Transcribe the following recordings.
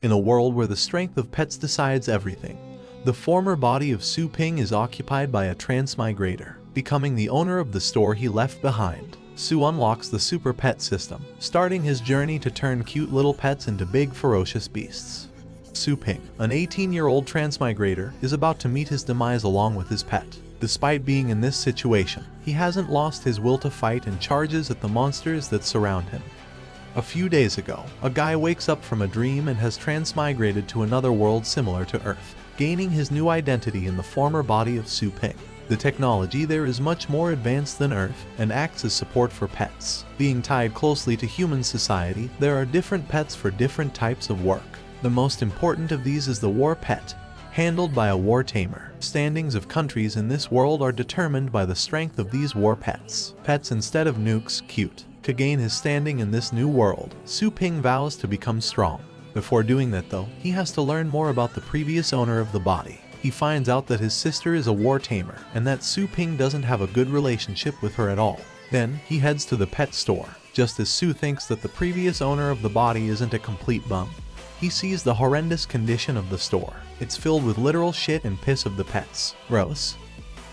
In a world where the strength of pets decides everything, the former body of Su Ping is occupied by a transmigrator, becoming the owner of the store he left behind. Su unlocks the super pet system, starting his journey to turn cute little pets into big ferocious beasts. Su Ping, an 18-year-old transmigrator, is about to meet his demise along with his pet. Despite being in this situation, he hasn't lost his will to fight and charges at the monsters that surround him. A few days ago, a guy wakes up from a dream and has transmigrated to another world similar to Earth, gaining his new identity in the former body of Su Ping. The technology there is much more advanced than Earth and acts as support for pets. Being tied closely to human society, there are different pets for different types of work. The most important of these is the war pet, handled by a war tamer. Standings of countries in this world are determined by the strength of these war pets. Pets instead of nukes, cute. To gain his standing in this new world, Su Ping vows to become strong. Before doing that though, he has to learn more about the previous owner of the body. He finds out that his sister is a war tamer and that Su Ping doesn't have a good relationship with her at all. Then, he heads to the pet store, just as Su thinks that the previous owner of the body isn't a complete bum. He sees the horrendous condition of the store. It's filled with literal shit and piss of the pets. Gross.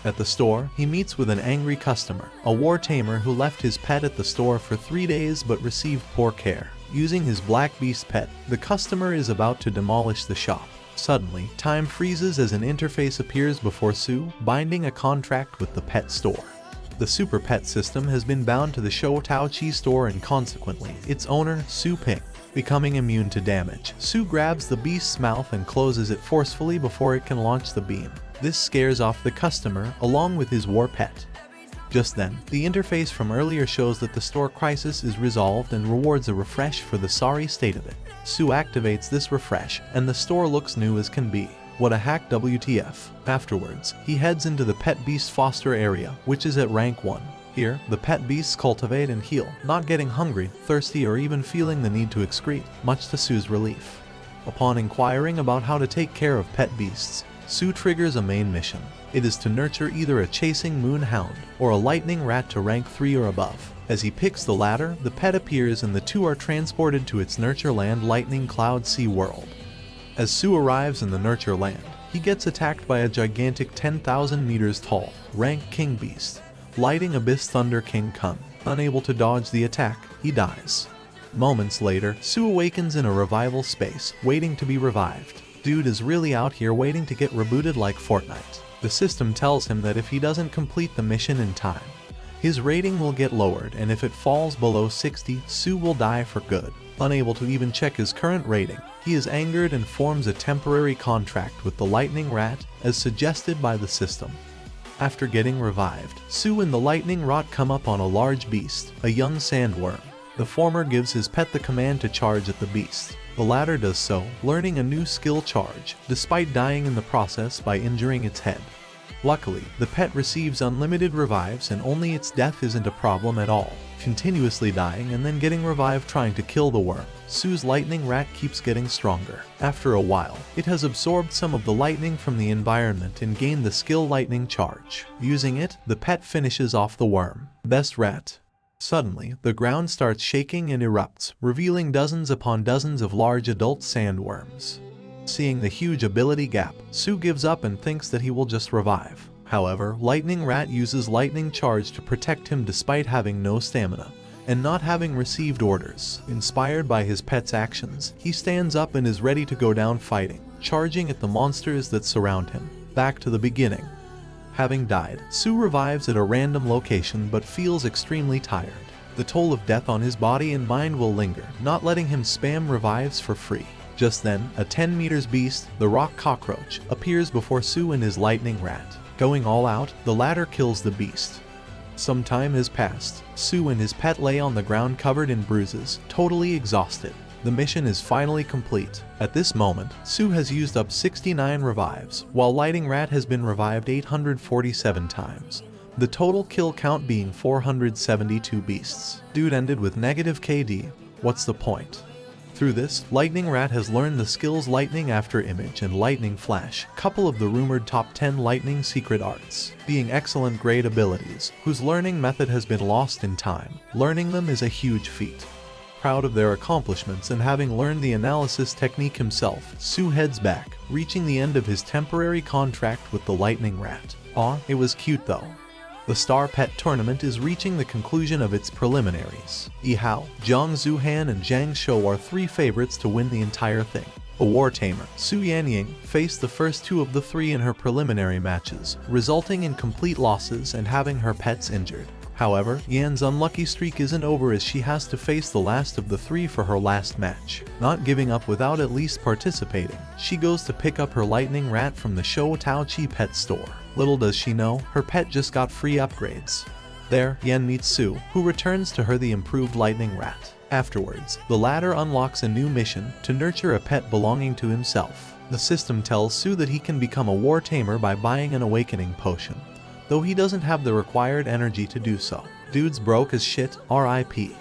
At the store, he meets with an angry customer, a war tamer who left his pet at the store for 3 days but received poor care. Using his black beast pet, the customer is about to demolish the shop. Suddenly, time freezes as an interface appears before Su, binding a contract with the pet store. The super pet system has been bound to the Ch.1-69 store and consequently, its owner, Su Ping, becoming immune to damage. Su grabs the beast's mouth and closes it forcefully before it can launch the beam. This scares off the customer, along with his war pet. Just then, the interface from earlier shows that the store crisis is resolved and rewards a refresh for the sorry state of it. Su activates this refresh, and the store looks new as can be. What a hack, WTF. Afterwards, he heads into the pet beast foster area, which is at rank 1. Here, the pet beasts cultivate and heal, not getting hungry, thirsty, or even feeling the need to excrete, much to Su's relief. Upon inquiring about how to take care of pet beasts, Su triggers a main mission. It is to nurture either a chasing moon hound or a lightning rat to rank 3 or above. As he picks the latter, the pet appears and the two are transported to its Nurture Land Lightning Cloud Sea world. As Su arrives in the Nurture Land, he gets attacked by a gigantic 10,000 meters tall, rank king beast, Lighting Abyss Thunder King Kun. Unable to dodge the attack, he dies. Moments later, Su awakens in a revival space, waiting to be revived. Dude is really out here waiting to get rebooted like Fortnite. The system tells him that if he doesn't complete the mission in time, his rating will get lowered, and if it falls below 60, Su will die for good. Unable to even check his current rating, he is angered and forms a temporary contract with the Lightning Rat as suggested by the system. After getting revived, Su and the Lightning Rat come up on a large beast, a young sandworm. The former gives his pet the command to charge at the beast. The latter does so, learning a new skill charge, despite dying in the process by injuring its head. Luckily, the pet receives unlimited revives and only its death isn't a problem at all. Continuously dying and then getting revived trying to kill the worm, Su's lightning rat keeps getting stronger. After a while, it has absorbed some of the lightning from the environment and gained the skill lightning charge. Using it, the pet finishes off the worm. Best rat. Suddenly, the ground starts shaking and erupts, revealing dozens upon dozens of large adult sandworms. Seeing the huge ability gap, Su gives up and thinks that he will just revive. However, Lightning Rat uses lightning charge to protect him despite having no stamina, and not having received orders. Inspired by his pet's actions, he stands up and is ready to go down fighting, charging at the monsters that surround him. Back to the beginning. Having died, Su revives at a random location but feels extremely tired. The toll of death on his body and mind will linger, not letting him spam revives for free. Just then, a 10 meters beast, the rock cockroach, appears before Su and his lightning rat. Going all out, the latter kills the beast. Some time has passed. Su and his pet lay on the ground covered in bruises, totally exhausted. The mission is finally complete. At this moment, Su has used up 69 revives, while Lightning Rat has been revived 847 times. The total kill count being 472 beasts. Dude ended with negative KD. What's the point? Through this, Lightning Rat has learned the skills Lightning After Image and Lightning Flash, couple of the rumored top 10 Lightning secret arts, being excellent grade abilities, whose learning method has been lost in time. Learning them is a huge feat. proud of their accomplishments, and having learned the analysis technique himself, Su heads back, reaching the end of his temporary contract with the lightning rat. Aw, it was cute though. The Star Pet Tournament is reaching the conclusion of its preliminaries. Yi Hao, Zhang Zuhan, and Zhang Shou are 3 favorites to win the entire thing. A war tamer, Su Yanying, faced the first 2 of the 3 in her preliminary matches, resulting in complete losses and having her pets injured. However, Yan's unlucky streak isn't over, as she has to face the last of the 3 for her last match. Not giving up without at least participating, she goes to pick up her lightning rat from the Shou Taoqi pet store. Little does she know, her pet just got free upgrades. There, Yan meets Su, who returns to her the improved lightning rat. Afterwards, the latter unlocks a new mission to nurture a pet belonging to himself. The system tells Su that he can become a war tamer by buying an awakening potion, though he doesn't have the required energy to do so. Dude's broke as shit, RIP.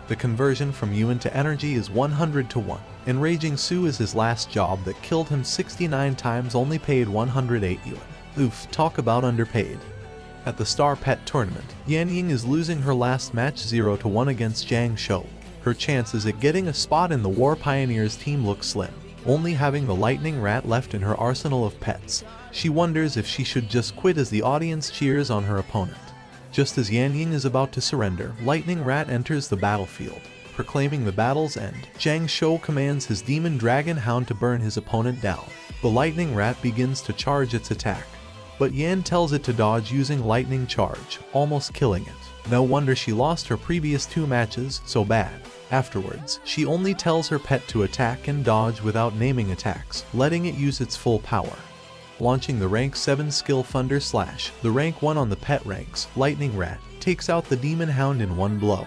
The conversion from yuan to energy is 100 to 1. Enraging Su is his last job that killed him 69 times, only paid 108 yuan. Oof, talk about underpaid. At the Star Pet Tournament, Yan Ying is losing her last match 0 to 1 against Zhang Shou. Her chances at getting a spot in the War Pioneers team look slim. Only having the lightning rat left in her arsenal of pets, she wonders if she should just quit as the audience cheers on her opponent. Just as Yan Ying is about to surrender, Lightning Rat enters the battlefield. Proclaiming the battle's end, Zhang Shou commands his demon dragon hound to burn his opponent down. The lightning rat begins to charge its attack, but Yan tells it to dodge using lightning charge, almost killing it. No wonder she lost her previous 2 matches so bad. Afterwards, she only tells her pet to attack and dodge without naming attacks, letting it use its full power. Launching the rank 7 skill Thunder Slash, the rank 1 on the pet ranks, Lightning Rat takes out the demon hound in one blow.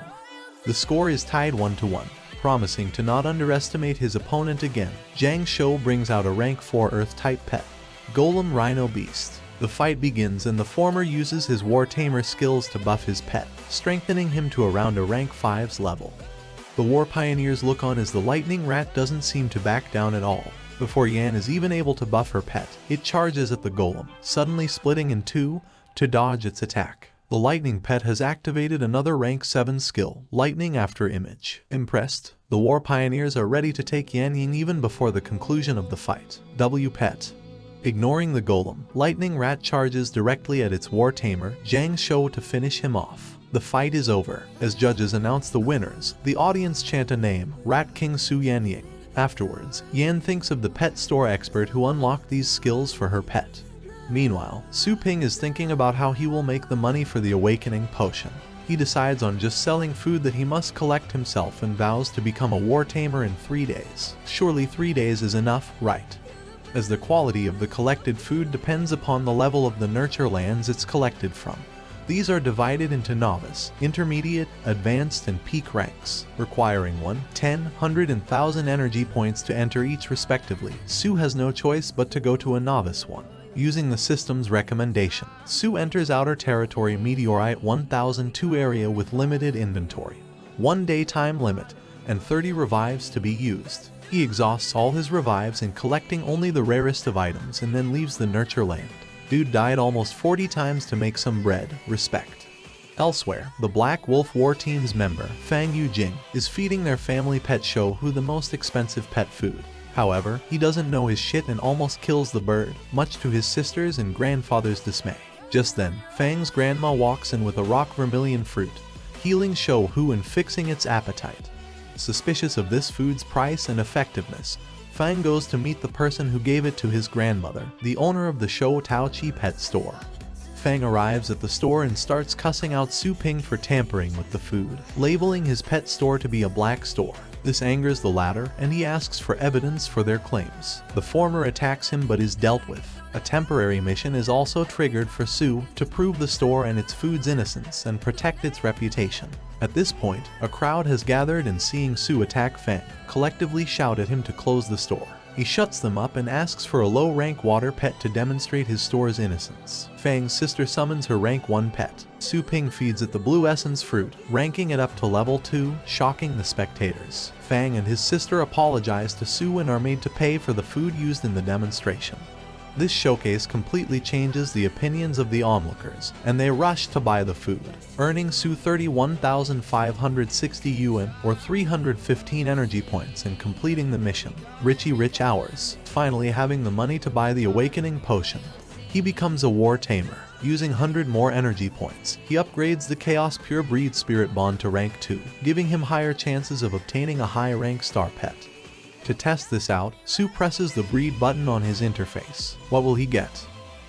The score is tied 1 to 1. Promising to not underestimate his opponent again, Zhang Shou brings out a rank 4 Earth-type pet, Golem Rhino Beast. The fight begins and the former uses his War Tamer skills to buff his pet, strengthening him to around a rank 5's level. The War Pioneers look on as the Lightning Rat doesn't seem to back down at all. Before Yan is even able to buff her pet, it charges at the golem, suddenly splitting in 2 to dodge its attack. The lightning pet has activated another rank 7 skill, Lightning After Image. Impressed, the War Pioneers are ready to take Yan Ying even before the conclusion of the fight. W Pet. Ignoring the golem, Lightning Rat charges directly at its War Tamer, Zhang Shou, to finish him off. The fight is over. As judges announce the winners, the audience chant a name, Rat King Su Yanying. Afterwards, Yan thinks of the pet store expert who unlocked these skills for her pet. Meanwhile, Su Ping is thinking about how he will make the money for the awakening potion. He decides on just selling food that he must collect himself and vows to become a war tamer in 3 days. Surely 3 days is enough, right? As the quality of the collected food depends upon the level of the nurture lands it's collected from. These are divided into novice, intermediate, advanced, and peak ranks, requiring 1, 10, 100, and 1000 energy points to enter each respectively. Su has no choice but to go to a novice one. Using the system's recommendation, Su enters Outer Territory Meteorite 1002 area with limited inventory, 1 day time limit, and 30 revives to be used. He exhausts all his revives in collecting only the rarest of items and then leaves the nurture land. Dude died almost 40 times to make some bread, respect. Elsewhere, the Black Wolf War Team's member, Fang Yujing, is feeding their family pet Shou Hu the most expensive pet food. However, he doesn't know his shit and almost kills the bird, much to his sister's and grandfather's dismay. Just then, Fang's grandma walks in with a rock vermilion fruit, healing Shou Hu and fixing its appetite. Suspicious of this food's price and effectiveness, Fang goes to meet the person who gave it to his grandmother, the owner of the Shou Taoqi pet store. Fang arrives at the store and starts cussing out Su Ping for tampering with the food, labeling his pet store to be a black store. This angers the latter, and he asks for evidence for their claims. The former attacks him but is dealt with. A temporary mission is also triggered for Su to prove the store and its food's innocence and protect its reputation. At this point, a crowd has gathered and seeing Su attack Fang, collectively shout at him to close the store. He shuts them up and asks for a low-rank water pet to demonstrate his store's innocence. Fang's sister summons her rank 1 pet. Su Ping feeds it the blue essence fruit, ranking it up to level 2, shocking the spectators. Fang and his sister apologize to Su and are made to pay for the food used in the demonstration. This showcase completely changes the opinions of the onlookers, and they rush to buy the food, earning Su 31,560 yuan or 315 energy points and completing the mission. Richie Rich Hours, finally having the money to buy the awakening potion. He becomes a war tamer. Using 100 more energy points, he upgrades the Chaos Pure Breed Spirit Bond to rank 2, giving him higher chances of obtaining a high rank star pet. To test this out, Su presses the breed button on his interface. What will he get?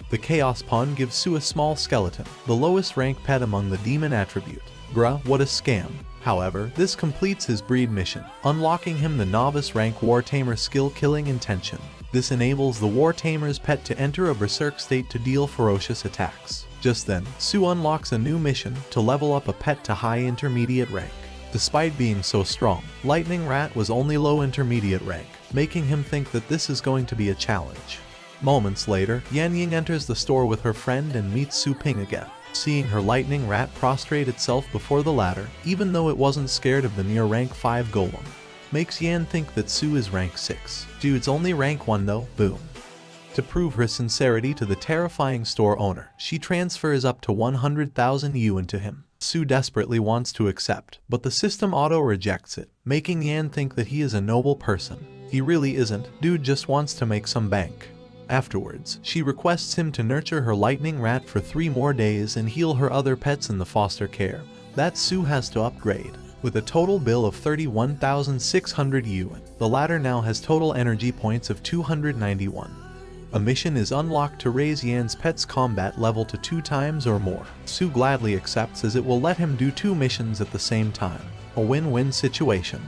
The Chaos Pun gives Su a small skeleton, the lowest rank pet among the demon attribute. Bruh, what a scam. However, this completes his breed mission, unlocking him the novice rank War Tamer skill Killing Intention. This enables the War Tamer's pet to enter a berserk state to deal ferocious attacks. Just then, Su unlocks a new mission to level up a pet to high intermediate rank. Despite being so strong, Lightning Rat was only low intermediate rank, making him think that this is going to be a challenge. Moments later, Yan Ying enters the store with her friend and meets Su Ping again. Seeing her Lightning Rat prostrate itself before the ladder, even though it wasn't scared of the near rank 5 golem, makes Yan think that Su is rank 6. Dude's only rank 1 though, boom. To prove her sincerity to the terrifying store owner, she transfers up to 100,000 yuan to him. Su desperately wants to accept, but the system auto-rejects it, making Yan think that he is a noble person. He really isn't, dude just wants to make some bank. Afterwards, she requests him to nurture her Lightning Rat for 3 more days and heal her other pets in the foster care. That Su has to upgrade. With a total bill of 31,600 yuan, the latter now has total energy points of 291. A mission is unlocked to raise Yan's pet's combat level to 2 times or more. Su gladly accepts as it will let him do 2 missions at the same time. A win-win situation.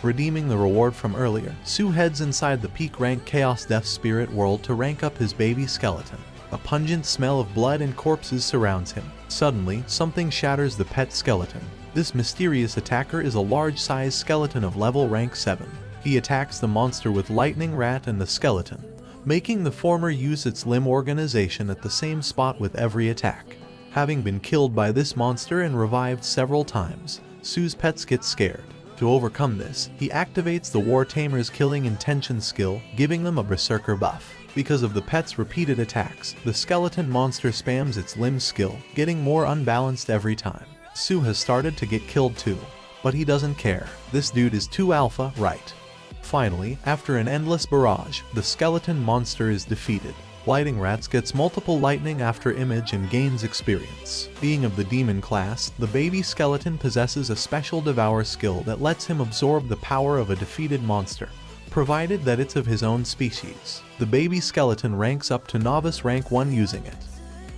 Redeeming the reward from earlier, Su heads inside the peak rank Chaos Death Spirit world to rank up his baby skeleton. A pungent smell of blood and corpses surrounds him. Suddenly, something shatters the pet skeleton. This mysterious attacker is a large-sized skeleton of level rank 7. He attacks the monster with Lightning Rat and the skeleton, making the former use its limb organization at the same spot with every attack. Having been killed by this monster and revived several times, Su's pets get scared. To overcome this, he activates the War Tamer's Killing Intention skill, giving them a berserker buff. Because of the pet's repeated attacks, the skeleton monster spams its limb skill, getting more unbalanced every time. Su has started to get killed too, but he doesn't care. This dude is too alpha, right? Finally, after an endless barrage, the skeleton monster is defeated. Lightning Rats gets multiple lightning after image and gains experience. Being of the demon class, the baby skeleton possesses a special devour skill that lets him absorb the power of a defeated monster, provided that it's of his own species. The baby skeleton ranks up to novice rank 1 using it.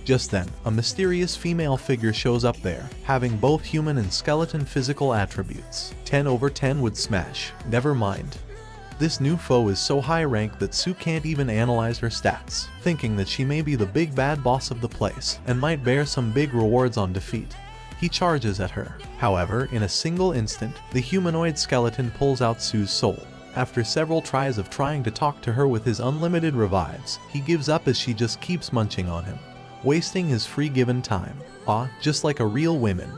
Just then, a mysterious female figure shows up there, having both human and skeleton physical attributes. 10/10 would smash. Never mind. This new foe is so high rank that Su can't even analyze her stats, thinking that she may be the big bad boss of the place and might bear some big rewards on defeat. He charges at her. However, in a single instant, the humanoid skeleton pulls out Su's soul. After several tries of trying to talk to her with his unlimited revives, he gives up as she just keeps munching on him, wasting his free given time. Just like a real woman.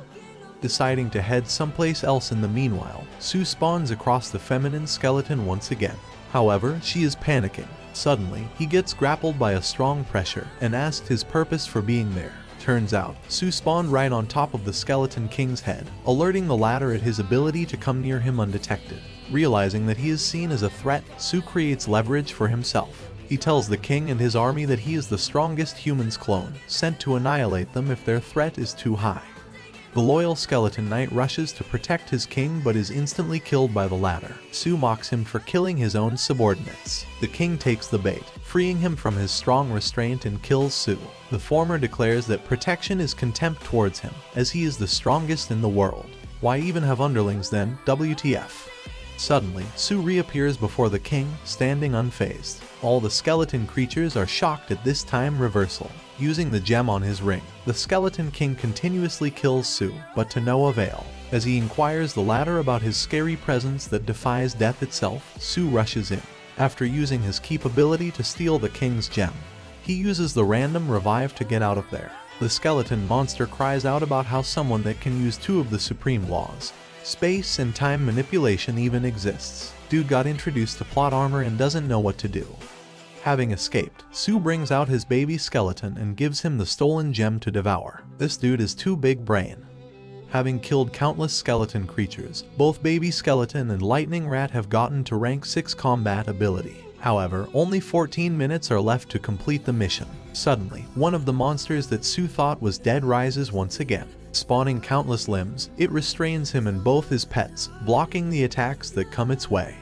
Deciding to head someplace else in the meanwhile, Su spawns across the feminine skeleton once again. However, she is panicking. Suddenly, he gets grappled by a strong pressure and asked his purpose for being there. Turns out, Su spawned right on top of the skeleton king's head, alerting the latter at his ability to come near him undetected. Realizing that he is seen as a threat, Su creates leverage for himself. He tells the king and his army that he is the strongest humans clone, sent to annihilate them if their threat is too high. The loyal skeleton knight rushes to protect his king but is instantly killed by the latter. Su mocks him for killing his own subordinates. The king takes the bait, freeing him from his strong restraint and kills Su. The former declares that protection is contempt towards him, as he is the strongest in the world. Why even have underlings then? WTF. Suddenly, Su reappears before the king, standing unfazed. All the skeleton creatures are shocked at this time reversal. Using the gem on his ring, the skeleton king continuously kills Su, but to no avail. As he inquires the latter about his scary presence that defies death itself, Su rushes in. After using his keep ability to steal the king's gem, he uses the random revive to get out of there. The skeleton monster cries out about how someone that can use 2 of the supreme laws, space and time manipulation, even exists. Dude got introduced to plot armor and doesn't know what to do. Having escaped, Su brings out his baby skeleton and gives him the stolen gem to devour. This dude is too big brain. Having killed countless skeleton creatures, both baby skeleton and lightning rat have gotten to rank 6 combat ability. However, only 14 minutes are left to complete the mission. Suddenly, one of the monsters that Su thought was dead rises once again. Spawning countless limbs, it restrains him and both his pets, blocking the attacks that come its way.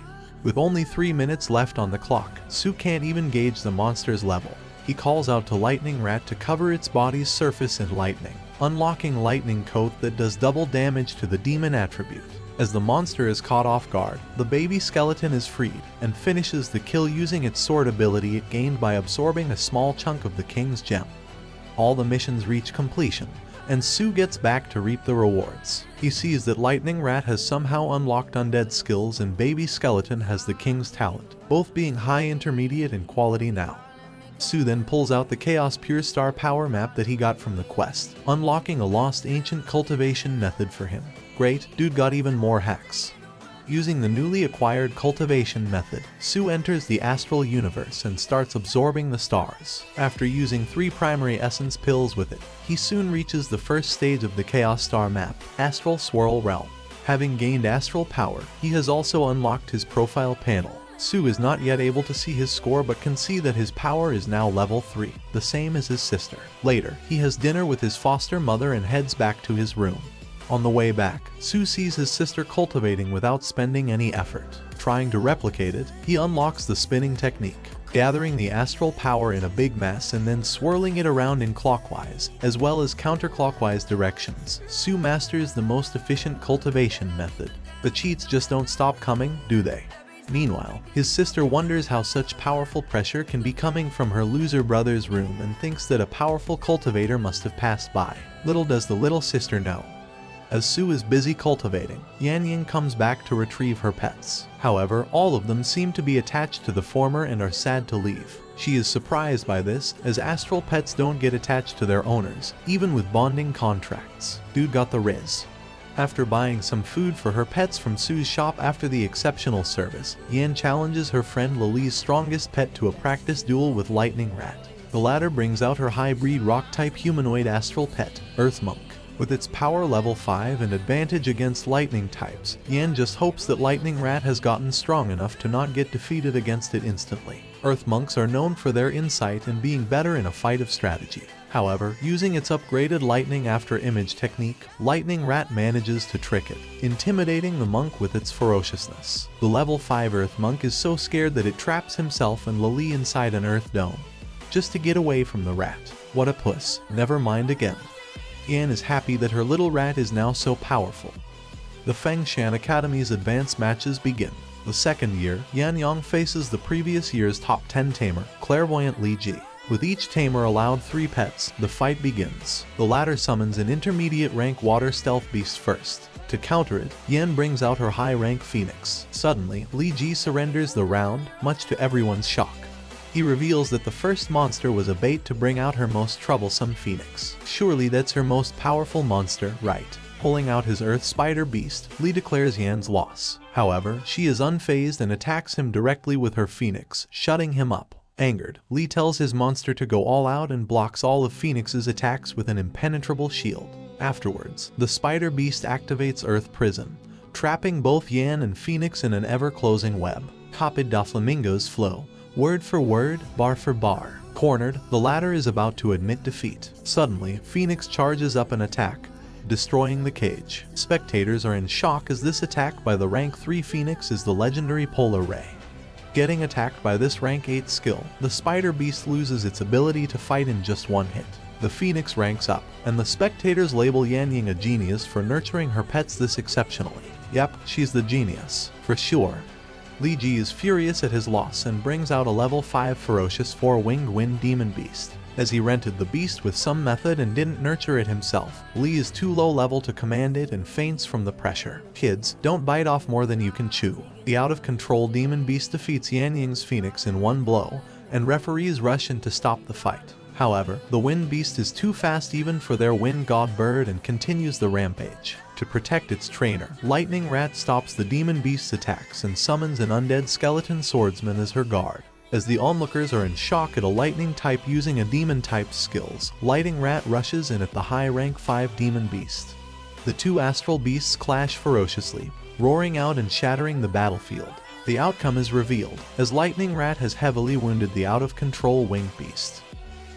With only 3 minutes left on the clock, Su can't even gauge the monster's level. He calls out to Lightning Rat to cover its body's surface in lightning, unlocking Lightning Coat that does double damage to the demon attribute. As the monster is caught off guard, the baby skeleton is freed and finishes the kill using its sword ability it gained by absorbing a small chunk of the king's gem. All the missions reach completion, and Su gets back to reap the rewards. He sees that Lightning Rat has somehow unlocked undead skills and Baby Skeleton has the king's talent, both being high intermediate in quality now. Su then pulls out the Chaos Pure Star power map that he got from the quest, unlocking a lost ancient cultivation method for him. Great, dude got even more hacks. Using the newly acquired cultivation method, Su enters the Astral universe and starts absorbing the stars. After using 3 primary essence pills with it, he soon reaches the first stage of the Chaos Star map, Astral Swirl Realm. Having gained astral power, he has also unlocked his profile panel. Su is not yet able to see his score but can see that his power is now level 3, the same as his sister. Later, he has dinner with his foster mother and heads back to his room. On the way back, Su sees his sister cultivating without spending any effort. Trying to replicate it, he unlocks the spinning technique, gathering the astral power in a big mass and then swirling it around in clockwise, as well as counterclockwise directions. Su masters the most efficient cultivation method. The cheats just don't stop coming, do they? Meanwhile, his sister wonders how such powerful pressure can be coming from her loser brother's room and thinks that a powerful cultivator must have passed by. Little does the little sister know. As Su is busy cultivating, Yan Ying comes back to retrieve her pets. However, all of them seem to be attached to the former and are sad to leave. She is surprised by this, as astral pets don't get attached to their owners, even with bonding contracts. Dude got the riz. After buying some food for her pets from Su's shop after the exceptional service, Yan challenges her friend Lily's strongest pet to a practice duel with Lightning Rat. The latter brings out her hybrid rock-type humanoid astral pet, Earth Monk. With its power level 5 and advantage against lightning types, Yan just hopes that Lightning Rat has gotten strong enough to not get defeated against it instantly. Earth Monks are known for their insight and being better in a fight of strategy. However, using its upgraded lightning after image technique, Lightning Rat manages to trick it, intimidating the monk with its ferociousness. The level 5 Earth Monk is so scared that it traps himself and Lily inside an Earth Dome, just to get away from the rat. What a puss, never mind again. Yan is happy that her little rat is now so powerful. The Fengshan Academy's advanced matches begin. The second year, Yan Yang faces the previous year's top 10 tamer, clairvoyant Li Ji. With each tamer allowed 3 pets, the fight begins. The latter summons an intermediate rank water stealth beast first. To counter it, Yan brings out her high rank phoenix. Suddenly, Li Ji surrenders the round, much to everyone's shock. He reveals that the first monster was a bait to bring out her most troublesome phoenix. Surely that's her most powerful monster, right? Pulling out his earth spider beast, Li declares Yan's loss. However, she is unfazed and attacks him directly with her phoenix, shutting him up. Angered, Li tells his monster to go all out and blocks all of Phoenix's attacks with an impenetrable shield. Afterwards, the spider beast activates Earth Prison, trapping both Yan and Phoenix in an ever-closing web. Copied Doflamingo's flow, word for word, bar for bar. Cornered, the latter is about to admit defeat. Suddenly, Phoenix charges up an attack, destroying the cage. Spectators are in shock as this attack by the rank 3 Phoenix is the legendary Polar Ray. Getting attacked by this rank 8 skill, the spider beast loses its ability to fight in just one hit. The Phoenix ranks up, and the spectators label Yan Ying a genius for nurturing her pets this exceptionally. Yep, she's the genius, for sure. Li Ji is furious at his loss and brings out a level 5 ferocious 4-winged wind demon beast. As he rented the beast with some method and didn't nurture it himself, Li is too low level to command it and faints from the pressure. Kids, don't bite off more than you can chew. The out-of-control demon beast defeats Yan Ying's phoenix in one blow, and referees rush in to stop the fight. However, the wind beast is too fast even for their wind god bird and continues the rampage. To protect its trainer, Lightning Rat stops the demon beast's attacks and summons an undead skeleton swordsman as her guard. As the onlookers are in shock at a lightning type using a demon type skills, Lightning Rat rushes in at the high rank 5 demon beast. The two astral beasts clash ferociously, roaring out and shattering the battlefield. The outcome is revealed, as Lightning Rat has heavily wounded the out-of-control winged beast.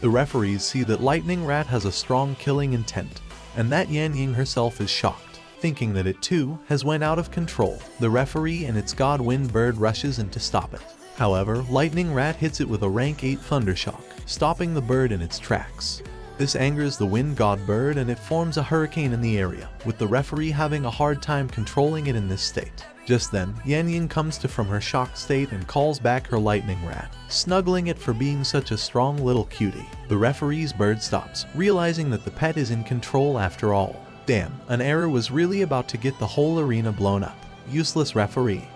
The referees see that Lightning Rat has a strong killing intent, and that Yan Ying herself is shocked, thinking that it too has went out of control. The referee and its god Wind Bird rushes in to stop it. However, Lightning Rat hits it with a rank 8 Thundershock, stopping the bird in its tracks. This angers the wind god bird and it forms a hurricane in the area, with the referee having a hard time controlling it in this state. Just then, Yan Ying comes to from her shocked state and calls back her Lightning Rat, snuggling it for being such a strong little cutie. The referee's bird stops, realizing that the pet is in control after all. Damn, an error was really about to get the whole arena blown up. Useless referee.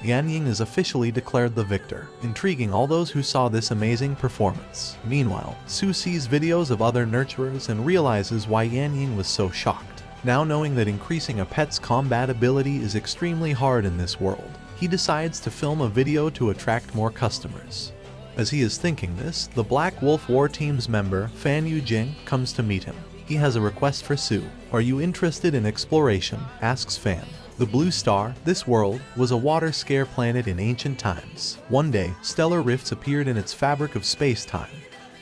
Yan Ying is officially declared the victor, intriguing all those who saw this amazing performance. Meanwhile, Su sees videos of other nurturers and realizes why Yan Ying was so shocked. Now knowing that increasing a pet's combat ability is extremely hard in this world, he decides to film a video to attract more customers. As he is thinking this, the Black Wolf War Team's member, Fan Yu Jing, comes to meet him. He has a request for Su. "Are you interested in exploration?" asks Fan. The Blue Star, this world, was a water-scare planet in ancient times. One day, stellar rifts appeared in its fabric of space-time,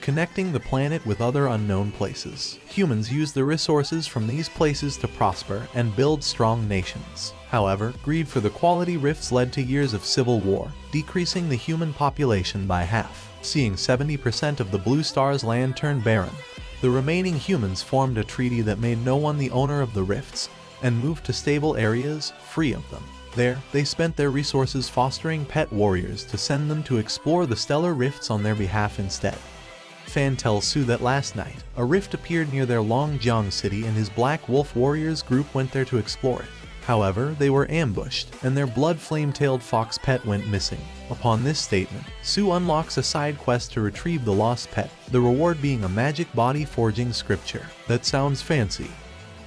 connecting the planet with other unknown places. Humans used the resources from these places to prosper and build strong nations. However, greed for the quality rifts led to years of civil war, decreasing the human population by half. Seeing 70% of the Blue Star's land turn barren, the remaining humans formed a treaty that made no one the owner of the rifts, and moved to stable areas, free of them. There, they spent their resources fostering pet warriors to send them to explore the stellar rifts on their behalf instead. Fan tells Su that last night, a rift appeared near their Longjiang city and his Black Wolf Warriors group went there to explore it. However, they were ambushed, and their blood flame-tailed fox pet went missing. Upon this statement, Su unlocks a side quest to retrieve the lost pet, the reward being a magic body forging scripture. That sounds fancy.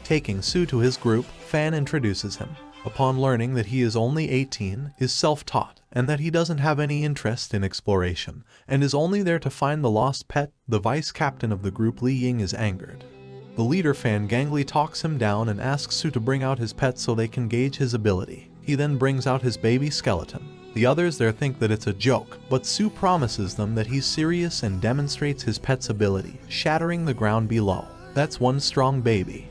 Taking Su to his group, Fan introduces him. Upon learning that he is only 18, is self-taught, and that he doesn't have any interest in exploration, and is only there to find the lost pet, the vice captain of the group Li Ying is angered. The leader Fan gangly talks him down and asks Su to bring out his pet so they can gauge his ability. He then brings out his baby skeleton. The others there think that it's a joke, but Su promises them that he's serious and demonstrates his pet's ability, shattering the ground below. That's one strong baby.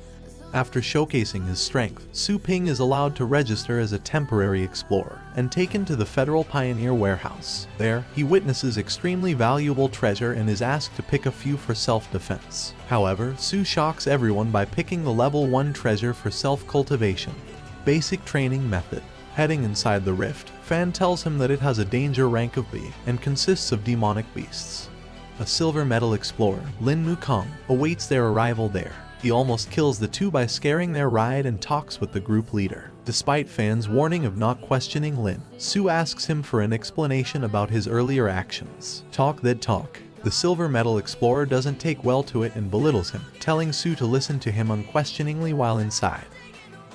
After showcasing his strength, Su Ping is allowed to register as a temporary explorer and taken to the Federal Pioneer Warehouse. There, he witnesses extremely valuable treasure and is asked to pick a few for self-defense. However, Su shocks everyone by picking the level 1 treasure for self-cultivation. Basic training method. Heading inside the rift, Fan tells him that it has a danger rank of B and consists of demonic beasts. A silver medal explorer, Lin Mukong, awaits their arrival there. He almost kills the two by scaring their ride and talks with the group leader. Despite Fan's warning of not questioning Lin, Su asks him for an explanation about his earlier actions. Talk that talk. The silver medal explorer doesn't take well to it and belittles him, telling Su to listen to him unquestioningly while inside.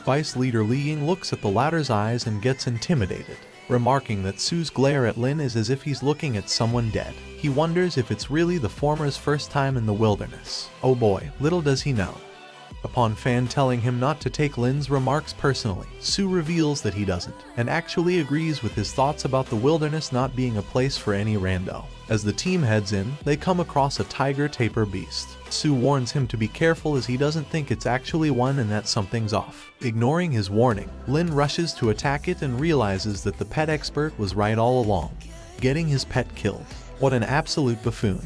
Vice leader Li Ying looks at the latter's eyes and gets intimidated, remarking that Su's glare at Lin is as if he's looking at someone dead. He wonders if it's really the former's first time in the wilderness. Oh boy, little does he know. Upon Fan telling him not to take Lin's remarks personally, Su reveals that he doesn't, and actually agrees with his thoughts about the wilderness not being a place for any rando. As the team heads in, they come across a tiger tapir beast. Su warns him to be careful as he doesn't think it's actually one and that something's off. Ignoring his warning, Lin rushes to attack it and realizes that the pet expert was right all along, getting his pet killed. What an absolute buffoon.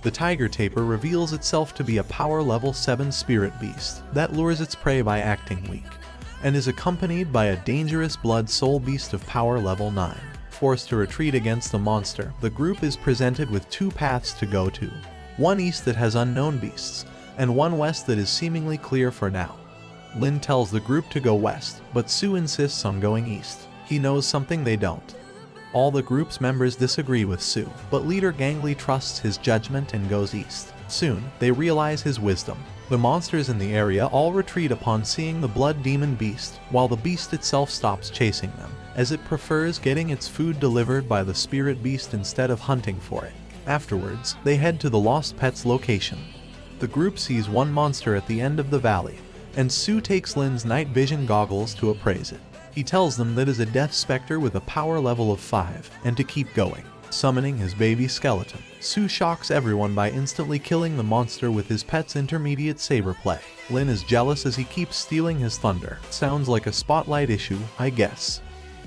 The tiger tapir reveals itself to be a power level 7 spirit beast that lures its prey by acting weak, and is accompanied by a dangerous blood soul beast of power level 9. Forced to retreat against the monster, the group is presented with 2 paths to go to. One east that has unknown beasts, and one west that is seemingly clear for now. Lin tells the group to go west, but Su insists on going east. He knows something they don't. All the group's members disagree with Su, but leader Gangly trusts his judgment and goes east. Soon, they realize his wisdom. The monsters in the area all retreat upon seeing the blood demon beast, while the beast itself stops chasing them, as it prefers getting its food delivered by the spirit beast instead of hunting for it. Afterwards, they head to the lost pet's location. The group sees one monster at the end of the valley, and Sue takes Lin's night vision goggles to appraise it. He tells them that it is a death specter with a power level of 5, and to keep going, summoning his baby skeleton. Sue shocks everyone by instantly killing the monster with his pet's intermediate saber play. Lin is jealous as he keeps stealing his thunder. Sounds like a spotlight issue, I guess.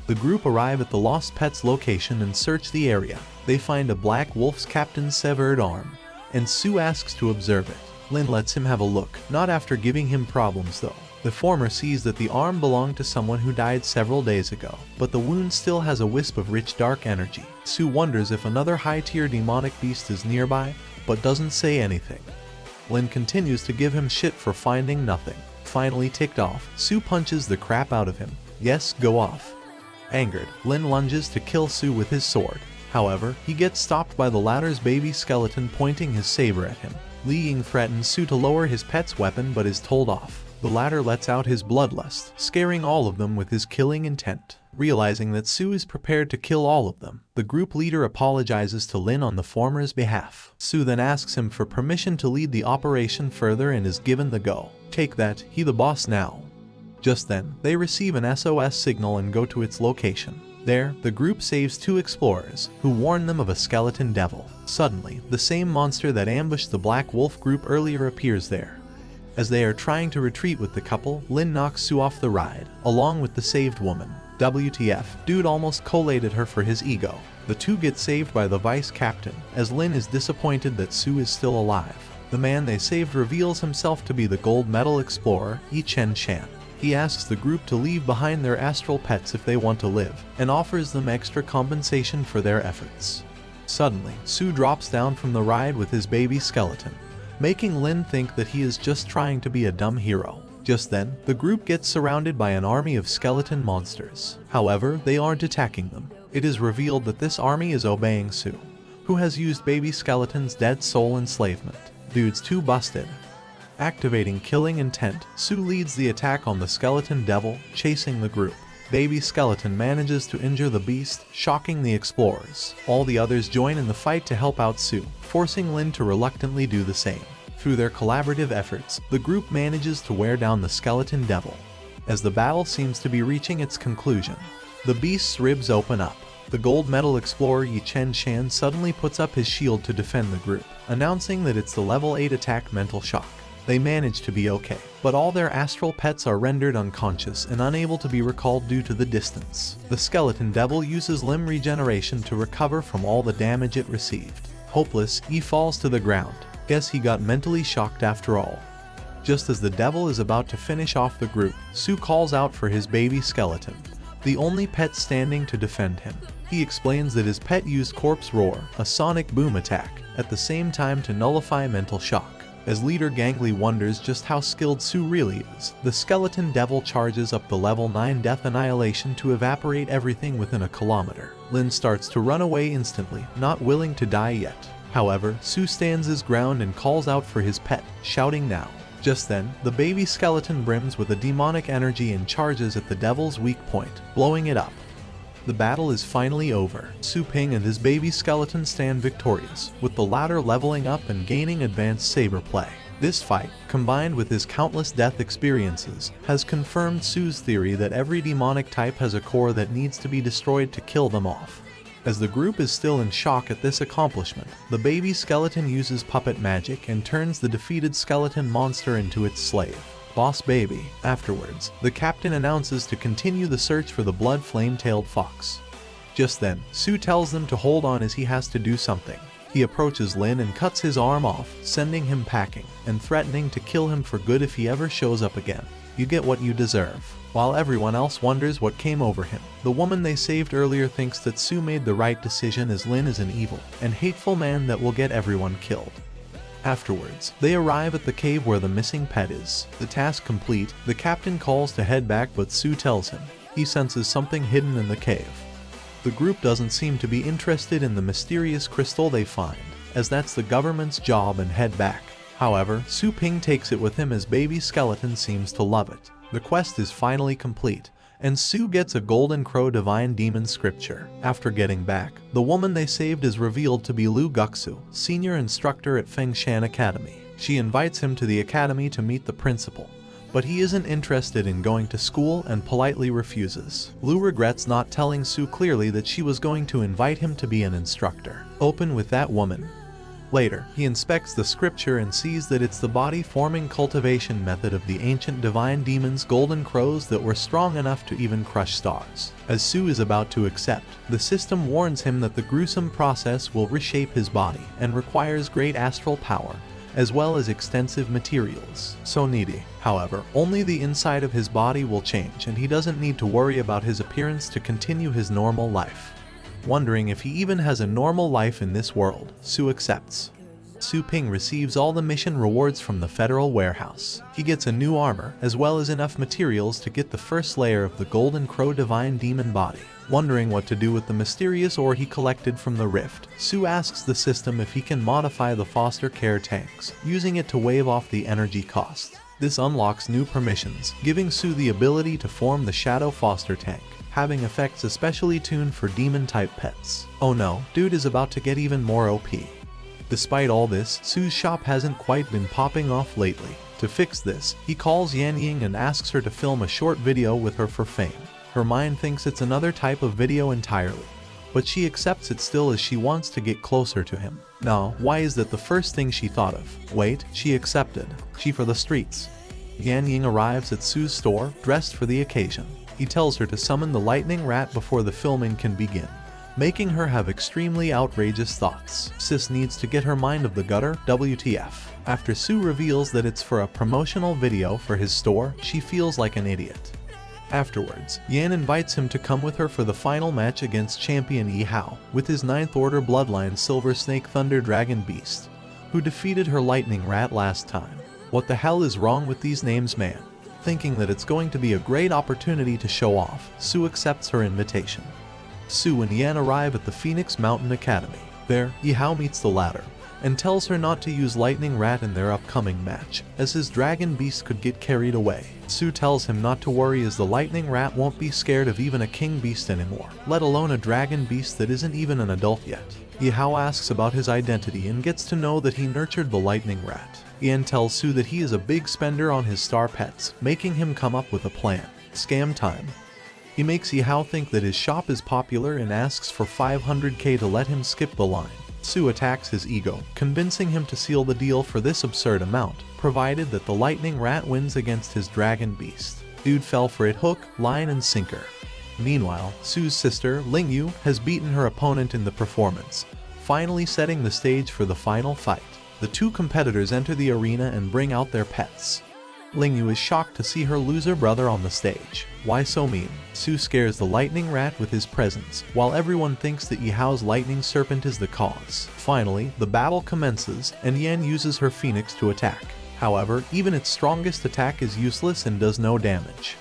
The group arrive at the lost pet's location and search the area. They find a black wolf's captain's severed arm, and Sue asks to observe it. Lin lets him have a look, not after giving him problems though. The former sees that the arm belonged to someone who died several days ago, but the wound still has a wisp of rich dark energy. Sue wonders if another high-tier demonic beast is nearby, but doesn't say anything. Lin continues to give him shit for finding nothing. Finally ticked off, Sue punches the crap out of him. Yes, go off. Angered, Lin lunges to kill Sue with his sword. However, he gets stopped by the latter's baby skeleton pointing his saber at him. Li Ying threatens Sue to lower his pet's weapon but is told off. The latter lets out his bloodlust, scaring all of them with his killing intent. Realizing that Sue is prepared to kill all of them, the group leader apologizes to Lin on the former's behalf. Sue then asks him for permission to lead the operation further and is given the go. Take that, he the boss now. Just then, they receive an SOS signal and go to its location. There, the group saves 2 explorers, who warn them of a skeleton devil. Suddenly, the same monster that ambushed the Black Wolf group earlier appears there. As they are trying to retreat with the couple, Lin knocks Sue off the ride, along with the saved woman. WTF, dude almost collated her for his ego. The two get saved by the vice captain, as Lin is disappointed that Sue is still alive. The man they saved reveals himself to be the gold medal explorer, Chen. He asks the group to leave behind their astral pets if they want to live, and offers them extra compensation for their efforts. Suddenly, Sue drops down from the ride with his baby skeleton, making Lin think that he is just trying to be a dumb hero. Just then, the group gets surrounded by an army of skeleton monsters. However, they aren't attacking them. It is revealed that this army is obeying Sue, who has used baby skeleton's dead soul enslavement. Dude's too busted. Activating killing intent, Sue leads the attack on the skeleton devil, chasing the group. Baby skeleton manages to injure the beast, shocking the explorers. All the others join in the fight to help out Sue, forcing Lin to reluctantly do the same. Through their collaborative efforts, the group manages to wear down the skeleton devil. As the battle seems to be reaching its conclusion, the beast's ribs open up. The gold medal explorer Chen suddenly puts up his shield to defend the group, announcing that it's the level 8 attack mental shock. They manage to be okay, but all their astral pets are rendered unconscious and unable to be recalled due to the distance. The skeleton devil uses limb regeneration to recover from all the damage it received. Hopeless, he falls to the ground. Guess he got mentally shocked after all. Just as the devil is about to finish off the group, Sue calls out for his baby skeleton, the only pet standing to defend him. He explains that his pet used Corpse Roar, a sonic boom attack, at the same time to nullify mental shock. As leader Gangly wonders just how skilled Sue really is, the skeleton devil charges up the level 9 death annihilation to evaporate everything within a kilometer. Lin starts to run away instantly, not willing to die yet. However, Sue stands his ground and calls out for his pet, shouting now. Just then, the baby skeleton brims with a demonic energy and charges at the devil's weak point, blowing it up. The battle is finally over. Su Ping and his baby skeleton stand victorious, with the latter leveling up and gaining advanced saber play. This fight, combined with his countless death experiences, has confirmed Su's theory that every demonic type has a core that needs to be destroyed to kill them off. As the group is still in shock at this accomplishment, the baby skeleton uses puppet magic and turns the defeated skeleton monster into its slave. Boss Baby. Afterwards, the captain announces to continue the search for the blood flame-tailed fox. Just then, Su tells them to hold on as he has to do something. He approaches Lin and cuts his arm off, sending him packing, and threatening to kill him for good if he ever shows up again. You get what you deserve. While everyone else wonders what came over him, the woman they saved earlier thinks that Su made the right decision as Lin is an evil and hateful man that will get everyone killed. Afterwards, they arrive at the cave where the missing pet is. The task complete, the captain calls to head back, but Su tells him he senses something hidden in the cave. The group doesn't seem to be interested in the mysterious crystal they find, as that's the government's job, and head back. However, Su Ping takes it with him as Baby Skeleton seems to love it. The quest is finally complete, and Su gets a Golden Crow Divine Demon scripture. After getting back, the woman they saved is revealed to be Lu Guxu, senior instructor at Fengshan Academy. She invites him to the academy to meet the principal, but he isn't interested in going to school and politely refuses. Lu regrets not telling Su clearly that she was going to invite him to be an instructor. Open with that woman. Later, he inspects the scripture and sees that it's the body-forming cultivation method of the ancient divine demons golden crows that were strong enough to even crush stars. As Su is about to accept, the system warns him that the gruesome process will reshape his body and requires great astral power, as well as extensive materials. So needy. However, only the inside of his body will change and he doesn't need to worry about his appearance to continue his normal life. Wondering if he even has a normal life in this world, Su accepts. Su Ping receives all the mission rewards from the federal warehouse. He gets a new armor, as well as enough materials to get the first layer of the Golden Crow Divine Demon body. Wondering what to do with the mysterious ore he collected from the rift, Su asks the system if he can modify the foster care tanks, using it to waive off the energy cost. This unlocks new permissions, giving Su the ability to form the Shadow Foster Tank, having effects especially tuned for demon-type pets. Oh no, dude is about to get even more OP. Despite all this, Su's shop hasn't quite been popping off lately. To fix this, he calls Yan Ying and asks her to film a short video with her for fame. Her mind thinks it's another type of video entirely, but she accepts it still as she wants to get closer to him. Now, why is that the first thing she thought of? Wait, she accepted. She for the streets. Yan Ying arrives at Su's store, dressed for the occasion. He tells her to summon the lightning rat before the filming can begin, making her have extremely outrageous thoughts. Sis needs to get her mind of the gutter, WTF. After Su reveals that it's for a promotional video for his store, she feels like an idiot. Afterwards, Yan invites him to come with her for the final match against champion Yi Hao, with his 9th Order bloodline Silver Snake Thunder Dragon Beast, who defeated her lightning rat last time. What the hell is wrong with these names, man? Thinking that it's going to be a great opportunity to show off, Su accepts her invitation. Su and Yan arrive at the Phoenix Mountain Academy. There, Yi Hao meets the latter, and tells her not to use Lightning Rat in their upcoming match, as his dragon beast could get carried away. Su tells him not to worry as the Lightning Rat won't be scared of even a king beast anymore, let alone a dragon beast that isn't even an adult yet. Yi Hao asks about his identity and gets to know that he nurtured the Lightning Rat. Yan tells Su that he is a big spender on his star pets, making him come up with a plan. Scam time. He makes Yi Hao think that his shop is popular and asks for 500k to let him skip the line. Su attacks his ego, convincing him to seal the deal for this absurd amount, provided that the Lightning Rat wins against his dragon beast. Dude fell for it hook, line and sinker. Meanwhile, Su's sister, Ling Yu, has beaten her opponent in the performance, finally setting the stage for the final fight. The two competitors enter the arena and bring out their pets. Ling Yu is shocked to see her loser brother on the stage. Why so mean? Su scares the Lightning Rat with his presence, while everyone thinks that Yi Hao's lightning serpent is the cause. Finally, the battle commences, and Yan uses her phoenix to attack. However, even its strongest attack is useless and does no damage.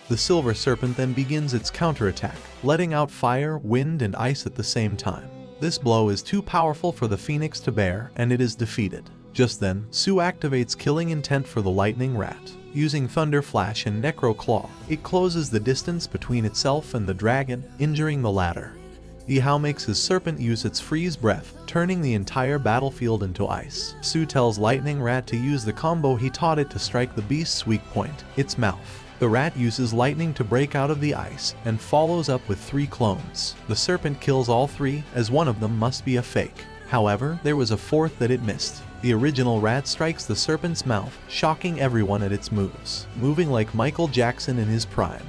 The silver serpent then begins its counterattack, letting out fire, wind, and ice at the same time. This blow is too powerful for the phoenix to bear, and it is defeated. Just then, Su activates killing intent for the Lightning Rat. Using Thunder Flash and Necro Claw, it closes the distance between itself and the dragon, injuring the latter. Yi Hao makes his serpent use its freeze breath, turning the entire battlefield into ice. Su tells Lightning Rat to use the combo he taught it to strike the beast's weak point, its mouth. The rat uses lightning to break out of the ice, and follows up with 3 clones. The serpent kills all 3, as one of them must be a fake. However, there was a 4th that it missed. The original rat strikes the serpent's mouth, shocking everyone at its moves, moving like Michael Jackson in his prime.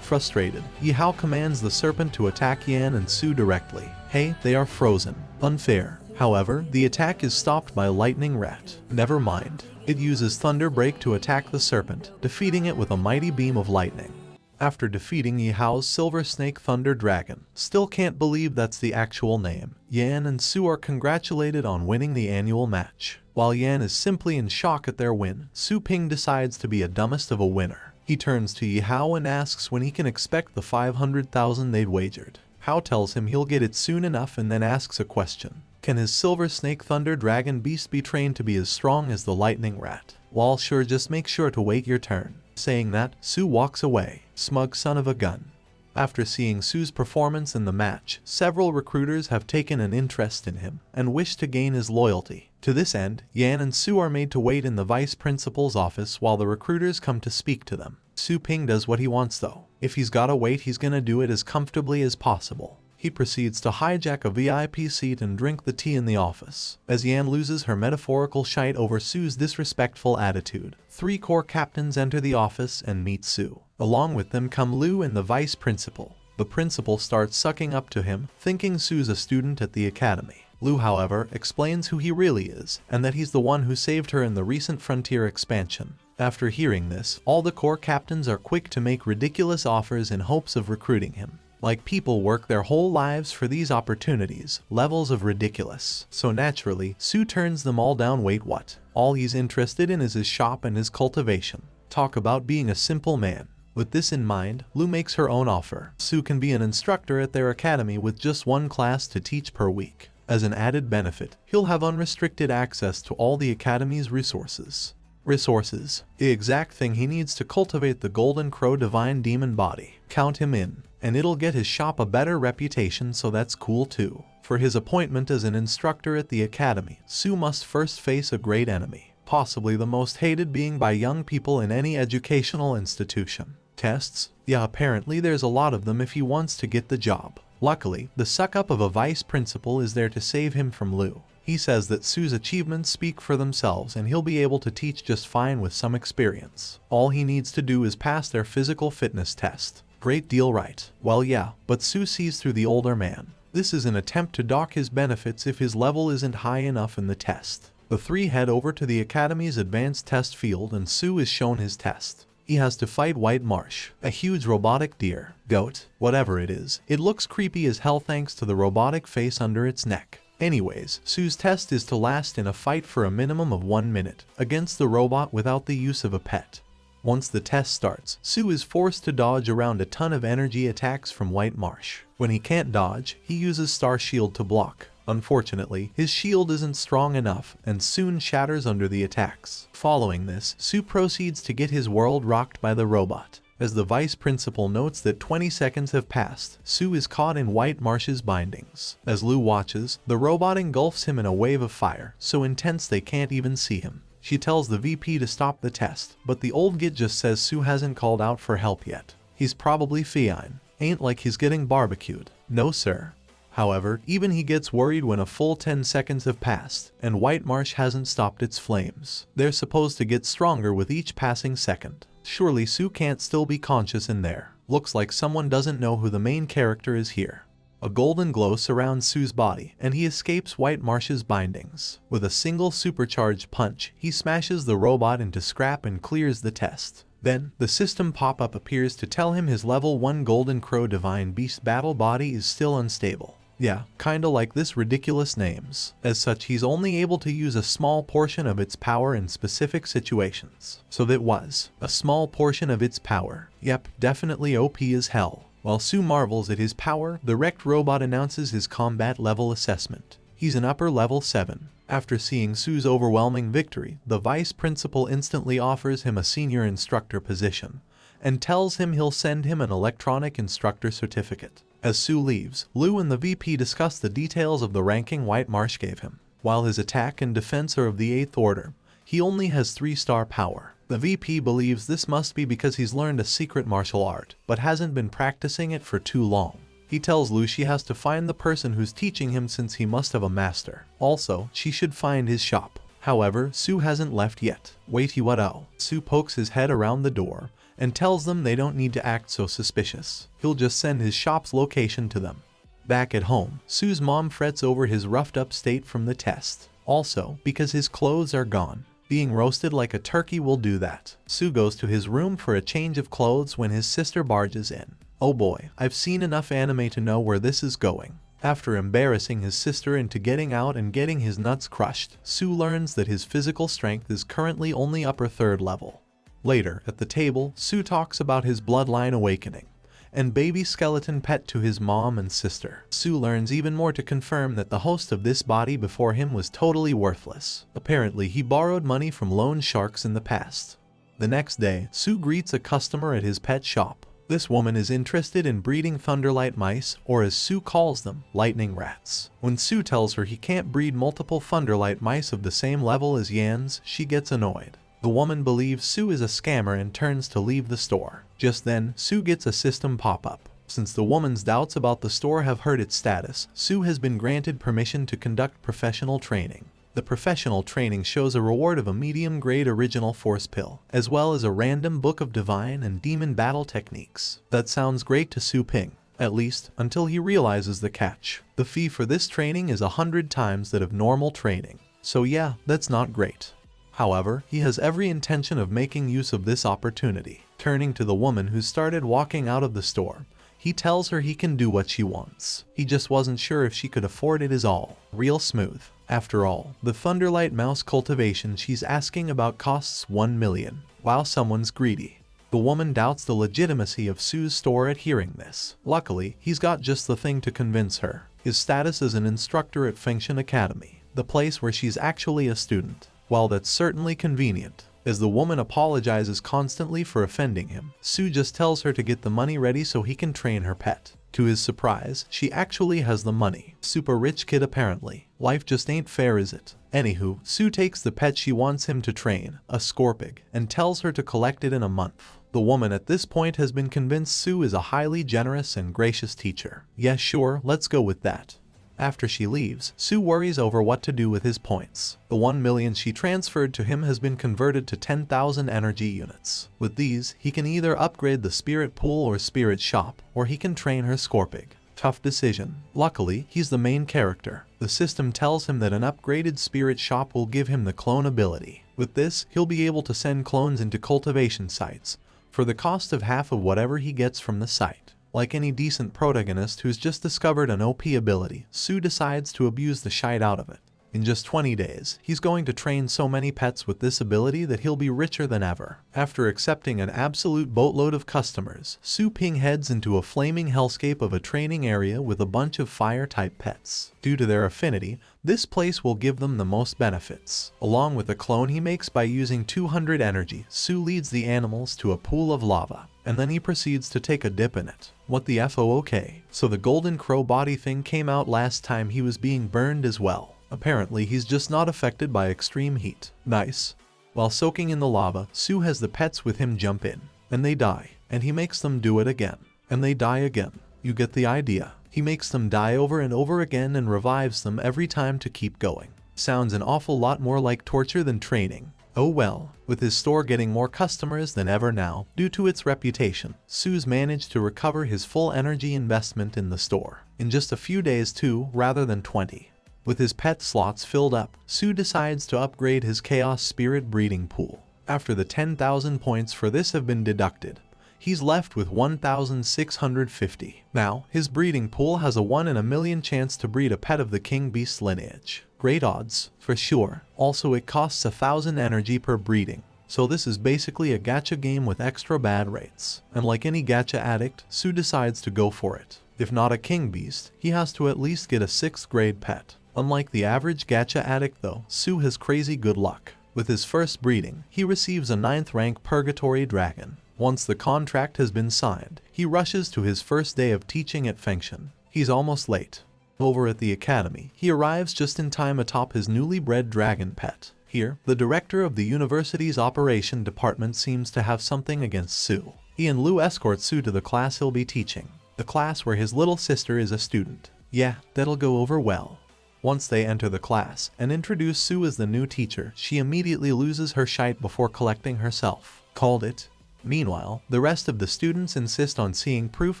Frustrated, Yi Hao commands the serpent to attack Yan and Su directly. Hey, they are frozen. Unfair. However, the attack is stopped by Lightning Rat. Never mind. It uses Thunder Break to attack the serpent, defeating it with a mighty beam of lightning. After defeating Yi Hao's Silver Snake Thunder Dragon, still can't believe that's the actual name, Yan and Su are congratulated on winning the annual match. While Yan is simply in shock at their win, Su Ping decides to be a dumbest of a winner. He turns to Yi Hao and asks when he can expect the 500,000 they'd wagered. Hao tells him he'll get it soon enough and then asks a question. Can his silver snake thunder dragon beast be trained to be as strong as the lightning rat? Well, sure, just make sure to wait your turn. Saying that, Su walks away, smug son of a gun. After seeing Su's performance in the match, several recruiters have taken an interest in him and wish to gain his loyalty. To this end, Yan and Su are made to wait in the vice principal's office while the recruiters come to speak to them. Su Ping does what he wants though. If he's gotta wait, he's gonna do it as comfortably as possible. He proceeds to hijack a VIP seat and drink the tea in the office. As Yan loses her metaphorical shite over Su's disrespectful attitude, 3 corps captains enter the office and meet Su. Along with them come Lu and the vice principal. The principal starts sucking up to him, thinking Su's a student at the academy. Lu, however, explains who he really is, and that he's the one who saved her in the recent frontier expansion. After hearing this, all the corps captains are quick to make ridiculous offers in hopes of recruiting him. Like people work their whole lives for these opportunities, levels of ridiculous. So naturally, Su turns them all down. Wait, what? All he's interested in is his shop and his cultivation. Talk about being a simple man. With this in mind, Lu makes her own offer. Su can be an instructor at their academy with just 1 class to teach per week. As an added benefit, he'll have unrestricted access to all the academy's resources. The exact thing he needs to cultivate the Golden Crow Divine Demon Body. Count him in, and it'll get his shop a better reputation, so that's cool too. For his appointment as an instructor at the academy, Su must first face a great enemy, possibly the most hated being by young people in any educational institution. Tests? Yeah, apparently there's a lot of them if he wants to get the job. Luckily, the suck-up of a vice principal is there to save him from Lu. He says that Su's achievements speak for themselves and he'll be able to teach just fine with some experience. All he needs to do is pass their physical fitness test. Great deal, right? Well, yeah, but Su sees through the older man. This is an attempt to dock his benefits if his level isn't high enough in the test. The 3 head over to the academy's advanced test field and Su is shown his test. He has to fight White Marsh, a huge robotic deer, goat, whatever it is. It looks creepy as hell thanks to the robotic face under its neck. Anyways, Su's test is to last in a fight for a minimum of 1 minute against the robot without the use of a pet. Once the test starts, Su is forced to dodge around a ton of energy attacks from White Marsh. When he can't dodge, he uses Star Shield to block. Unfortunately, his shield isn't strong enough and soon shatters under the attacks. Following this, Su proceeds to get his world rocked by the robot. As the vice principal notes that 20 seconds have passed, Su is caught in White Marsh's bindings. As Lu watches, the robot engulfs him in a wave of fire, so intense they can't even see him. She tells the VP to stop the test, but the old git just says Su hasn't called out for help yet. He's probably fine. Ain't like he's getting barbecued. No sir. However, even he gets worried when a full 10 seconds have passed, and White Marsh hasn't stopped its flames. They're supposed to get stronger with each passing second. Surely Su can't still be conscious in there. Looks like someone doesn't know who the main character is here. A golden glow surrounds Su's body, and he escapes White Marsh's bindings. With a single supercharged punch, he smashes the robot into scrap and clears the test. Then, the system pop-up appears to tell him his level 1 Golden Crow Divine Beast battle body is still unstable. Yeah, kinda like this ridiculous names. As such, he's only able to use a small portion of its power in specific situations. So that was a small portion of its power. Yep, definitely OP as hell. While Su marvels at his power, the wrecked robot announces his combat level assessment. He's an upper level 7. After seeing Su's overwhelming victory, the vice principal instantly offers him a senior instructor position, and tells him he'll send him an electronic instructor certificate. As Su leaves, Lu and the VP discuss the details of the ranking White Marsh gave him. While his attack and defense are of the 8th order, he only has 3-star power. The VP believes this must be because he's learned a secret martial art, but hasn't been practicing it for too long. He tells Lu she has to find the person who's teaching him since he must have a master. Also, she should find his shop. However, Su hasn't left yet. Wait, what? Oh. Su pokes his head around the door and tells them they don't need to act so suspicious. He'll just send his shop's location to them. Back at home, Su's mom frets over his roughed up state from the test. Also, because his clothes are gone. Being roasted like a turkey will do that. Su goes to his room for a change of clothes when his sister barges in. Oh boy, I've seen enough anime to know where this is going. After embarrassing his sister into getting out and getting his nuts crushed, Su learns that his physical strength is currently only upper 3rd level. Later, at the table, Su talks about his bloodline awakening, and baby skeleton pet to his mom and sister. Su learns even more to confirm that the host of this body before him was totally worthless. Apparently, he borrowed money from loan sharks in the past. The next day, Su greets a customer at his pet shop. This woman is interested in breeding thunderlight mice, or as Su calls them, lightning rats. When Su tells her he can't breed multiple thunderlight mice of the same level as Yan's, she gets annoyed. The woman believes Su is a scammer and turns to leave the store. Just then, Su gets a system pop-up. Since the woman's doubts about the store have hurt its status, Su has been granted permission to conduct professional training. The professional training shows a reward of a medium-grade original force pill, as well as a random book of divine and demon battle techniques. That sounds great to Su Ping, at least until he realizes the catch. The fee for this training is 100 times that of normal training. So yeah, that's not great. However, he has every intention of making use of this opportunity. Turning to the woman who started walking out of the store, he tells her he can do what she wants. He just wasn't sure if she could afford it is all. Real smooth. After all, the Thunderlight Mouse cultivation she's asking about costs 1 million. While someone's greedy. The woman doubts the legitimacy of Su's store at hearing this. Luckily, he's got just the thing to convince her. His status as an instructor at Fengshan Academy, the place where she's actually a student. While that's certainly convenient, as the woman apologizes constantly for offending him, Su just tells her to get the money ready so he can train her pet. To his surprise, she actually has the money. Super rich kid apparently. Life just ain't fair, is it? Anywho, Su takes the pet she wants him to train, a scorpig, and tells her to collect it in a month. The woman at this point has been convinced Su is a highly generous and gracious teacher. Yeah, sure, let's go with that. After she leaves, Su worries over what to do with his points. The 1 million she transferred to him has been converted to 10,000 energy units. With these, he can either upgrade the spirit pool or spirit shop, or he can train her Scorpig. Tough decision. Luckily, he's the main character. The system tells him that an upgraded spirit shop will give him the clone ability. With this, he'll be able to send clones into cultivation sites, for the cost of half of whatever he gets from the site. Like any decent protagonist who's just discovered an OP ability, Su decides to abuse the shite out of it. In just 20 days, he's going to train so many pets with this ability that he'll be richer than ever. After accepting an absolute boatload of customers, Su Ping heads into a flaming hellscape of a training area with a bunch of fire-type pets. Due to their affinity, this place will give them the most benefits. Along with a clone he makes by using 200 energy, Su leads the animals to a pool of lava, and then he proceeds to take a dip in it. What the FOOK? So the golden crow body thing came out last time he was being burned as well. Apparently, he's just not affected by extreme heat. Nice. While soaking in the lava, Su has the pets with him jump in, and they die, and he makes them do it again, and they die again. You get the idea. He makes them die over and over again and revives them every time to keep going. Sounds an awful lot more like torture than training. Oh well, with his store getting more customers than ever now, due to its reputation, Su's managed to recover his full energy investment in the store. In just a few days too, rather than 20. With his pet slots filled up, Su decides to upgrade his Chaos Spirit breeding pool. After the 10,000 points for this have been deducted, he's left with 1,650. Now, his breeding pool has a 1 in a million chance to breed a pet of the King Beast lineage. Great odds, for sure. Also, it costs 1,000 energy per breeding. So this is basically a gacha game with extra bad rates. And like any gacha addict, Su decides to go for it. If not a King Beast, he has to at least get a 6th grade pet. Unlike the average gacha addict though, Su has crazy good luck. With his first breeding, he receives a 9th rank purgatory dragon. Once the contract has been signed, he rushes to his first day of teaching at Fengshan. He's almost late. Over at the academy, he arrives just in time atop his newly bred dragon pet. Here, the director of the university's operation department seems to have something against Su. He and Lu escort Su to the class he'll be teaching, the class where his little sister is a student. Yeah, that'll go over well. Once they enter the class and introduce Su as the new teacher, she immediately loses her shite before collecting herself. Called it. Meanwhile, the rest of the students insist on seeing proof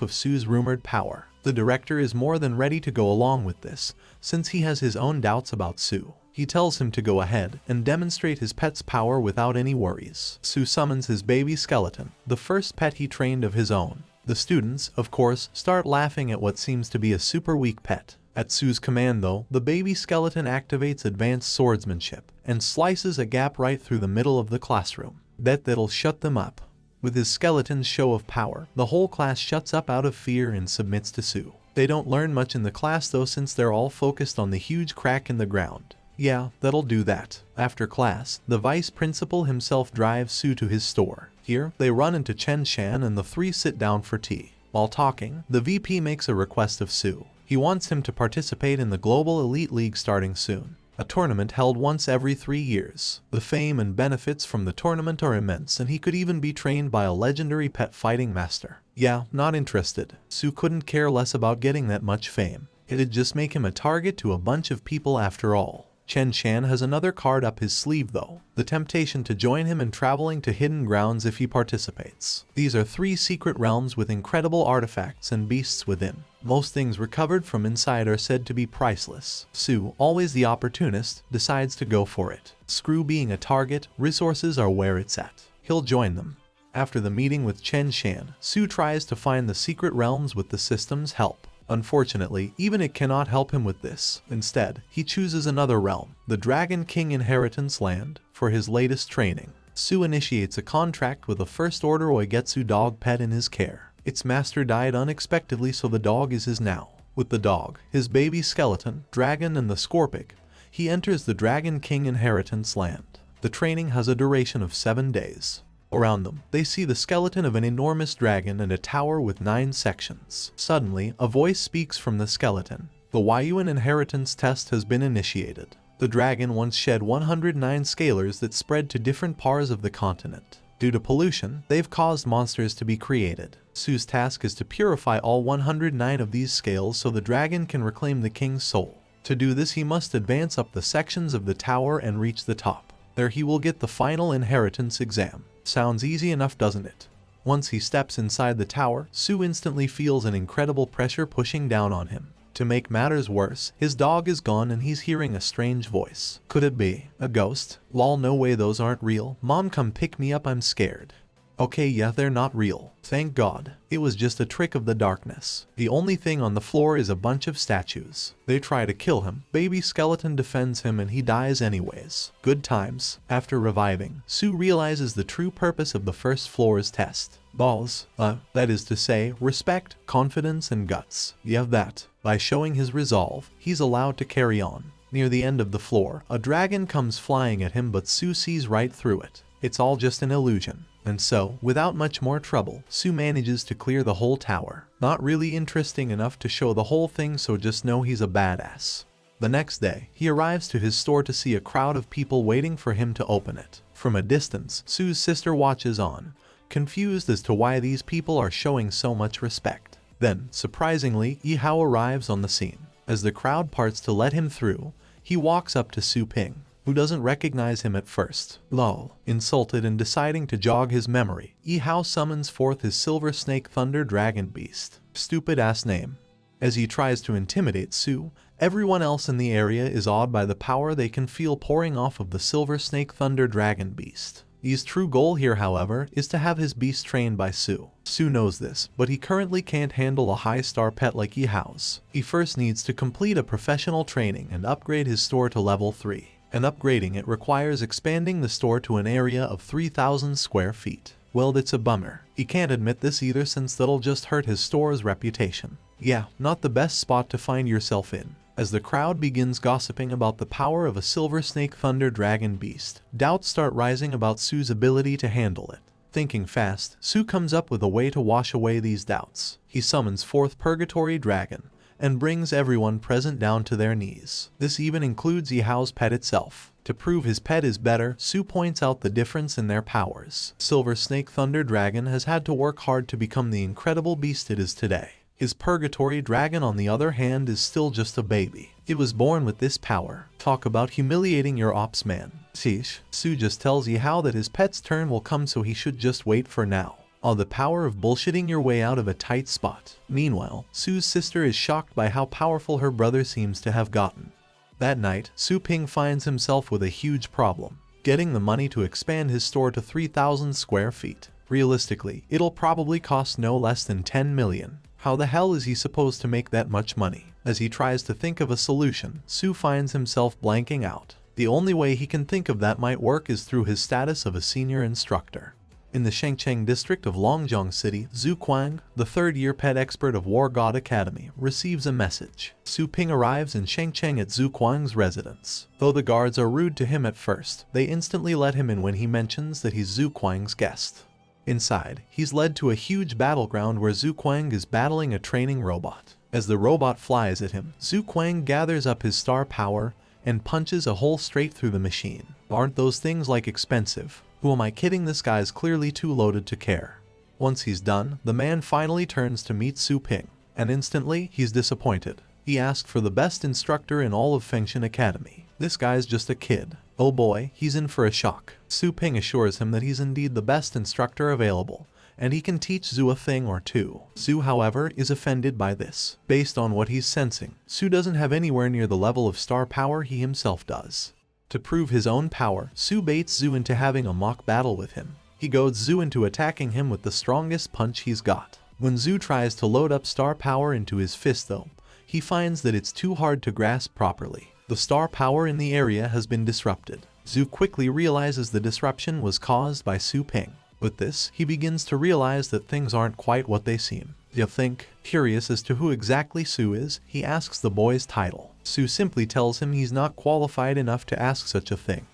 of Su's rumored power. The director is more than ready to go along with this, since he has his own doubts about Su. He tells him to go ahead and demonstrate his pet's power without any worries. Su summons his baby skeleton, the first pet he trained of his own. The students, of course, start laughing at what seems to be a super weak pet. At Su's command though, the baby skeleton activates advanced swordsmanship and slices a gap right through the middle of the classroom. Bet that'll shut them up. With his skeleton's show of power, the whole class shuts up out of fear and submits to Su. They don't learn much in the class though, since they're all focused on the huge crack in the ground. Yeah, that'll do that. After class, the vice principal himself drives Su to his store. Here, they run into Chen Shan and the three sit down for tea. While talking, the VP makes a request of Su. He wants him to participate in the Global Elite League starting soon. A tournament held once every 3 years. The fame and benefits from the tournament are immense, and he could even be trained by a legendary pet fighting master. Yeah, not interested. Su couldn't care less about getting that much fame. It'd just make him a target to a bunch of people after all. Chen Shan has another card up his sleeve though, the temptation to join him in traveling to hidden grounds if he participates. These are 3 secret realms with incredible artifacts and beasts within. Most things recovered from inside are said to be priceless. Su, always the opportunist, decides to go for it. Screw being a target, resources are where it's at. He'll join them. After the meeting with Chen Shan, Su tries to find the secret realms with the system's help. Unfortunately, even it cannot help him with this. Instead, he chooses another realm, the Dragon King Inheritance Land, for his latest training. Su initiates a contract with a First Order Oigetsu dog pet in his care. Its master died unexpectedly, so the dog is his now. With the dog, his baby skeleton, dragon and the Scorpic, he enters the Dragon King Inheritance Land. The training has a duration of 7 days. Around them, they see the skeleton of an enormous dragon and a tower with 9 sections. Suddenly, a voice speaks from the skeleton. The Yuan inheritance test has been initiated. The dragon once shed 109 scalars that spread to different parts of the continent. Due to pollution, they've caused monsters to be created. Su's task is to purify all 109 of these scales so the dragon can reclaim the king's soul. To do this, he must advance up the sections of the tower and reach the top. There he will get the final inheritance exam. Sounds easy enough, doesn't it? Once he steps inside the tower, Su instantly feels an incredible pressure pushing down on him. To make matters worse, his dog is gone and he's hearing a strange voice. Could it be a ghost? Lol, no way, those aren't real. Mom, come pick me up, I'm scared. Okay, yeah, they're not real. Thank God. It was just a trick of the darkness. The only thing on the floor is a bunch of statues. They try to kill him. Baby skeleton defends him and he dies anyways. Good times. After reviving, Su realizes the true purpose of the first floor's test. Balls. That is to say, respect, confidence, and guts. Yeah, that. By showing his resolve, he's allowed to carry on. Near the end of the floor, a dragon comes flying at him, but Su sees right through it. It's all just an illusion. And so, without much more trouble, Su manages to clear the whole tower. Not really interesting enough to show the whole thing, so just know he's a badass. The next day, he arrives to his store to see a crowd of people waiting for him to open it. From a distance, Su's sister watches on, confused as to why these people are showing so much respect. Then, surprisingly, Yihao arrives on the scene. As the crowd parts to let him through, he walks up to Su Ping, who doesn't recognize him at first. Lol. Insulted and deciding to jog his memory, Yihao summons forth his Silver Snake Thunder Dragon Beast. Stupid ass name. As he tries to intimidate Su, everyone else in the area is awed by the power they can feel pouring off of the Silver Snake Thunder Dragon Beast. His true goal here, however, is to have his beast trained by Su. Su knows this, but he currently can't handle a high-star pet like Yihao's. He first needs to complete a professional training and upgrade his store to level 3. And upgrading it requires expanding the store to an area of 3,000 square feet. Well, that's a bummer. He can't admit this either, since that'll just hurt his store's reputation. Yeah, not the best spot to find yourself in. As the crowd begins gossiping about the power of a Silver Snake Thunder Dragon Beast, doubts start rising about Su's ability to handle it. Thinking fast, Su comes up with a way to wash away these doubts. He summons forth Purgatory Dragon, and brings everyone present down to their knees. This even includes Yihao's pet itself. To prove his pet is better, Su points out the difference in their powers. Silver Snake Thunder Dragon has had to work hard to become the incredible beast it is today. His Purgatory Dragon, on the other hand, is still just a baby. It was born with this power. Talk about humiliating your ops man. Sheesh. Su just tells Yihao that his pet's turn will come, so he should just wait for now. Oh, the power of bullshitting your way out of a tight spot. Meanwhile, Su's sister is shocked by how powerful her brother seems to have gotten. That night, Su Ping finds himself with a huge problem: getting the money to expand his store to 3,000 square feet. Realistically, it'll probably cost no less than 10 million. How the hell is he supposed to make that much money? As he tries to think of a solution, Su finds himself blanking out. The only way he can think of that might work is through his status of a senior instructor. In the Shengcheng district of Longjiang City, Zhu Kuang, the third-year pet expert of War God Academy, receives a message. Su Ping arrives in Shengcheng at Zhu Kuang's residence. Though the guards are rude to him at first, they instantly let him in when he mentions that he's Zhu Kuang's guest. Inside, he's led to a huge battleground where Zhu Kuang is battling a training robot. As the robot flies at him, Zhu Kuang gathers up his star power and punches a hole straight through the machine. Aren't those things like expensive? Who am I kidding? This guy's clearly too loaded to care. Once he's done, the man finally turns to meet Su Ping, and instantly he's disappointed. He asked for the best instructor in all of Fengshan Academy. This guy's just a kid. Oh boy, he's in for a shock. Su Ping assures him that he's indeed the best instructor available, and he can teach Zhu a thing or two. Zhu, however, is offended by this. Based on what he's sensing, Su doesn't have anywhere near the level of star power he himself does. To prove his own power, Su baits Zhu into having a mock battle with him. He goads Zhu into attacking him with the strongest punch he's got. When Zhu tries to load up star power into his fist though, he finds that it's too hard to grasp properly. The star power in the area has been disrupted. Zhu quickly realizes the disruption was caused by Su Ping. With this, he begins to realize that things aren't quite what they seem. You think? Curious as to who exactly Su is, he asks the boy's title. Su simply tells him he's not qualified enough to ask such a thing.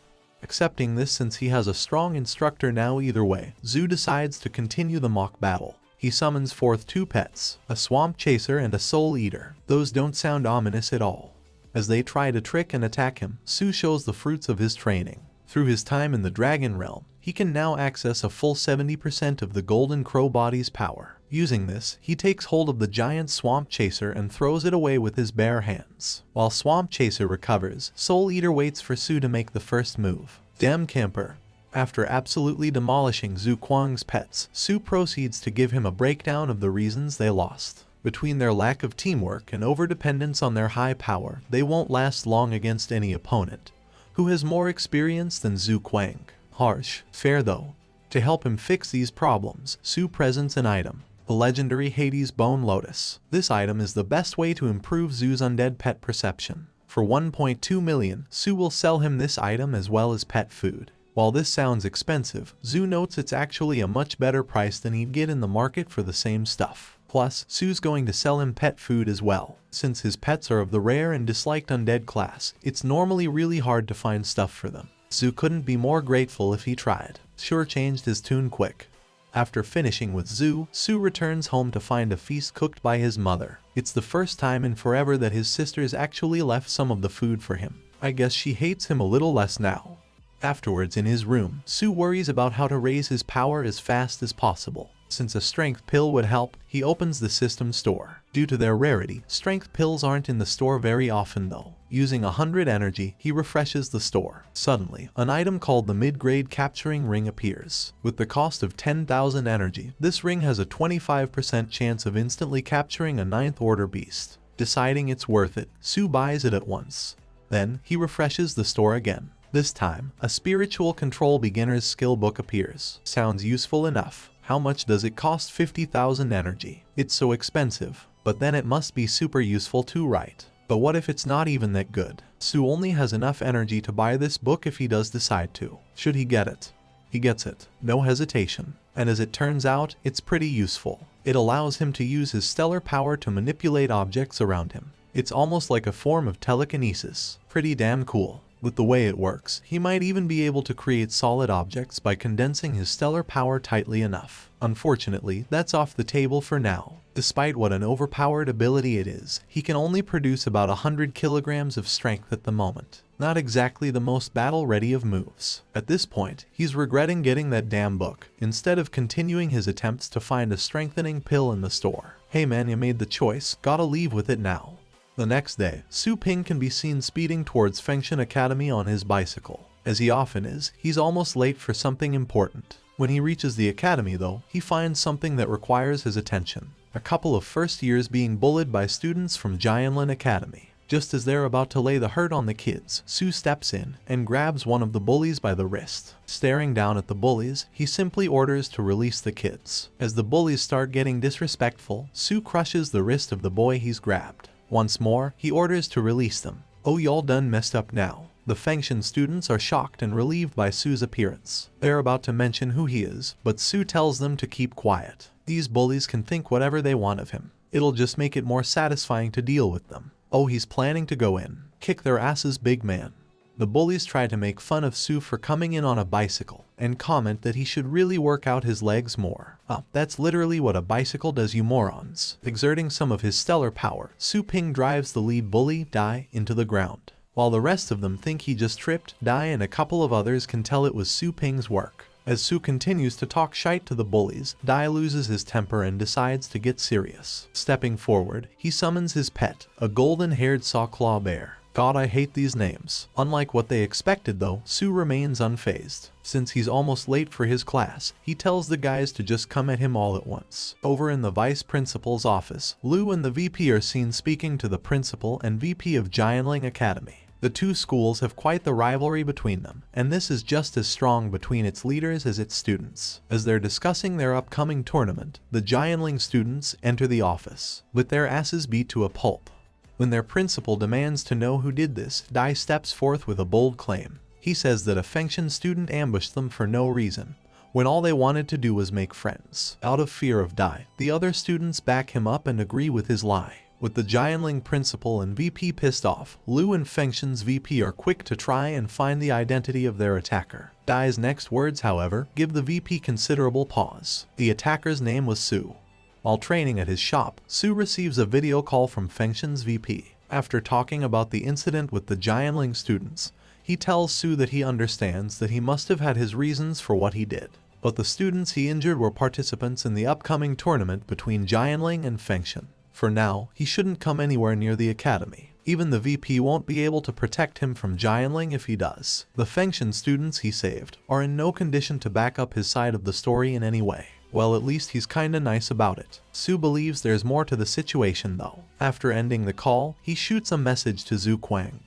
Accepting this since he has a strong instructor now either way, Zhu decides to continue the mock battle. He summons forth two pets, a swamp chaser and a soul eater. Those don't sound ominous at all. As they try to trick and attack him, Su shows the fruits of his training. Through his time in the Dragon Realm, he can now access a full 70% of the Golden Crow body's power. Using this, he takes hold of the giant Swamp Chaser and throws it away with his bare hands. While Swamp Chaser recovers, Soul Eater waits for Su to make the first move. Damn camper. After absolutely demolishing Zhu Kuang's pets, Su proceeds to give him a breakdown of the reasons they lost. Between their lack of teamwork and overdependence on their high power, they won't last long against any opponent who has more experience than Zhu Kuang. Harsh, fair though. To help him fix these problems, Su presents an item, the legendary Hades Bone Lotus. This item is the best way to improve Zhu's undead pet perception. For 1.2 million, Su will sell him this item as well as pet food. While this sounds expensive, Zhu notes it's actually a much better price than he'd get in the market for the same stuff. Plus, Su's going to sell him pet food as well. Since his pets are of the rare and disliked undead class, it's normally really hard to find stuff for them. Zhu couldn't be more grateful if he tried. Sure changed his tune quick. After finishing with Zhu, Su returns home to find a feast cooked by his mother. It's the first time in forever that his sisters actually left some of the food for him. I guess she hates him a little less now. Afterwards in his room, Su worries about how to raise his power as fast as possible. Since a strength pill would help, he opens the system store. Due to their rarity, strength pills aren't in the store very often though. Using 100 energy, he refreshes the store. Suddenly, an item called the mid-grade capturing ring appears. With the cost of 10,000 energy, this ring has a 25% chance of instantly capturing a 9th order beast. Deciding it's worth it, Su buys it at once. Then, he refreshes the store again. This time, a spiritual control beginner's skill book appears. Sounds useful enough. How much does it cost? 50,000 energy. It's so expensive. But then it must be super useful too, right? But what if it's not even that good? Su only has enough energy to buy this book if he does decide to. Should he get it? He gets it. No hesitation. And as it turns out, it's pretty useful. It allows him to use his stellar power to manipulate objects around him. It's almost like a form of telekinesis. Pretty damn cool. With the way it works, he might even be able to create solid objects by condensing his stellar power tightly enough. Unfortunately, that's off the table for now. Despite what an overpowered ability it is, he can only produce about 100 kilograms of strength at the moment. Not exactly the most battle-ready of moves. At this point, he's regretting getting that damn book, instead of continuing his attempts to find a strengthening pill in the store. Hey man, you made the choice, gotta leave with it now. The next day, Su Ping can be seen speeding towards Fengshan Academy on his bicycle. As he often is, he's almost late for something important. When he reaches the academy though, he finds something that requires his attention. A couple of first years being bullied by students from Ch.1 Academy. Just as they're about to lay the hurt on the kids, Su steps in and grabs one of the bullies by the wrist. Staring down at the bullies, he simply orders to release the kids. As the bullies start getting disrespectful, Su crushes the wrist of the boy he's grabbed. Once more, he orders to release them. Oh, y'all done messed up now. The Fengshan students are shocked and relieved by Su's appearance. They're about to mention who he is, but Su tells them to keep quiet. These bullies can think whatever they want of him. It'll just make it more satisfying to deal with them. Oh, he's planning to go in. Kick their asses, big man. The bullies try to make fun of Su for coming in on a bicycle, and comment that he should really work out his legs more. That's literally what a bicycle does, you morons. Exerting some of his stellar power, Su Ping drives the lead bully, Dai, into the ground. While the rest of them think he just tripped, Dai and a couple of others can tell it was Su Ping's work. As Su continues to talk shite to the bullies, Dai loses his temper and decides to get serious. Stepping forward, he summons his pet, a golden-haired saw-claw bear. God, I hate these names. Unlike what they expected though, Su remains unfazed. Since he's almost late for his class, he tells the guys to just come at him all at once. Over in the vice principal's office, Lu and the VP are seen speaking to the principal and VP of Jianling Academy. The two schools have quite the rivalry between them, and this is just as strong between its leaders as its students. As they're discussing their upcoming tournament, the Jianling students enter the office, with their asses beat to a pulp. When their principal demands to know who did this, Dai steps forth with a bold claim. He says that a Fengshan student ambushed them for no reason, when all they wanted to do was make friends. Out of fear of Dai, the other students back him up and agree with his lie. With the Jianling principal and VP pissed off, Lu and Fengshan's VP are quick to try and find the identity of their attacker. Dai's next words, however, give the VP considerable pause. The attacker's name was Su. While training at his shop, Su receives a video call from Fengshan's VP. After talking about the incident with the Jianling students, he tells Su that he understands that he must have had his reasons for what he did. But the students he injured were participants in the upcoming tournament between Jianling and Fengshan. For now, he shouldn't come anywhere near the academy. Even the VP won't be able to protect him from Jianling if he does. The Fengshan students he saved are in no condition to back up his side of the story in any way. Well, at least he's kinda nice about it. Su believes there's more to the situation though. After ending the call, he shoots a message to Zhu Kuang.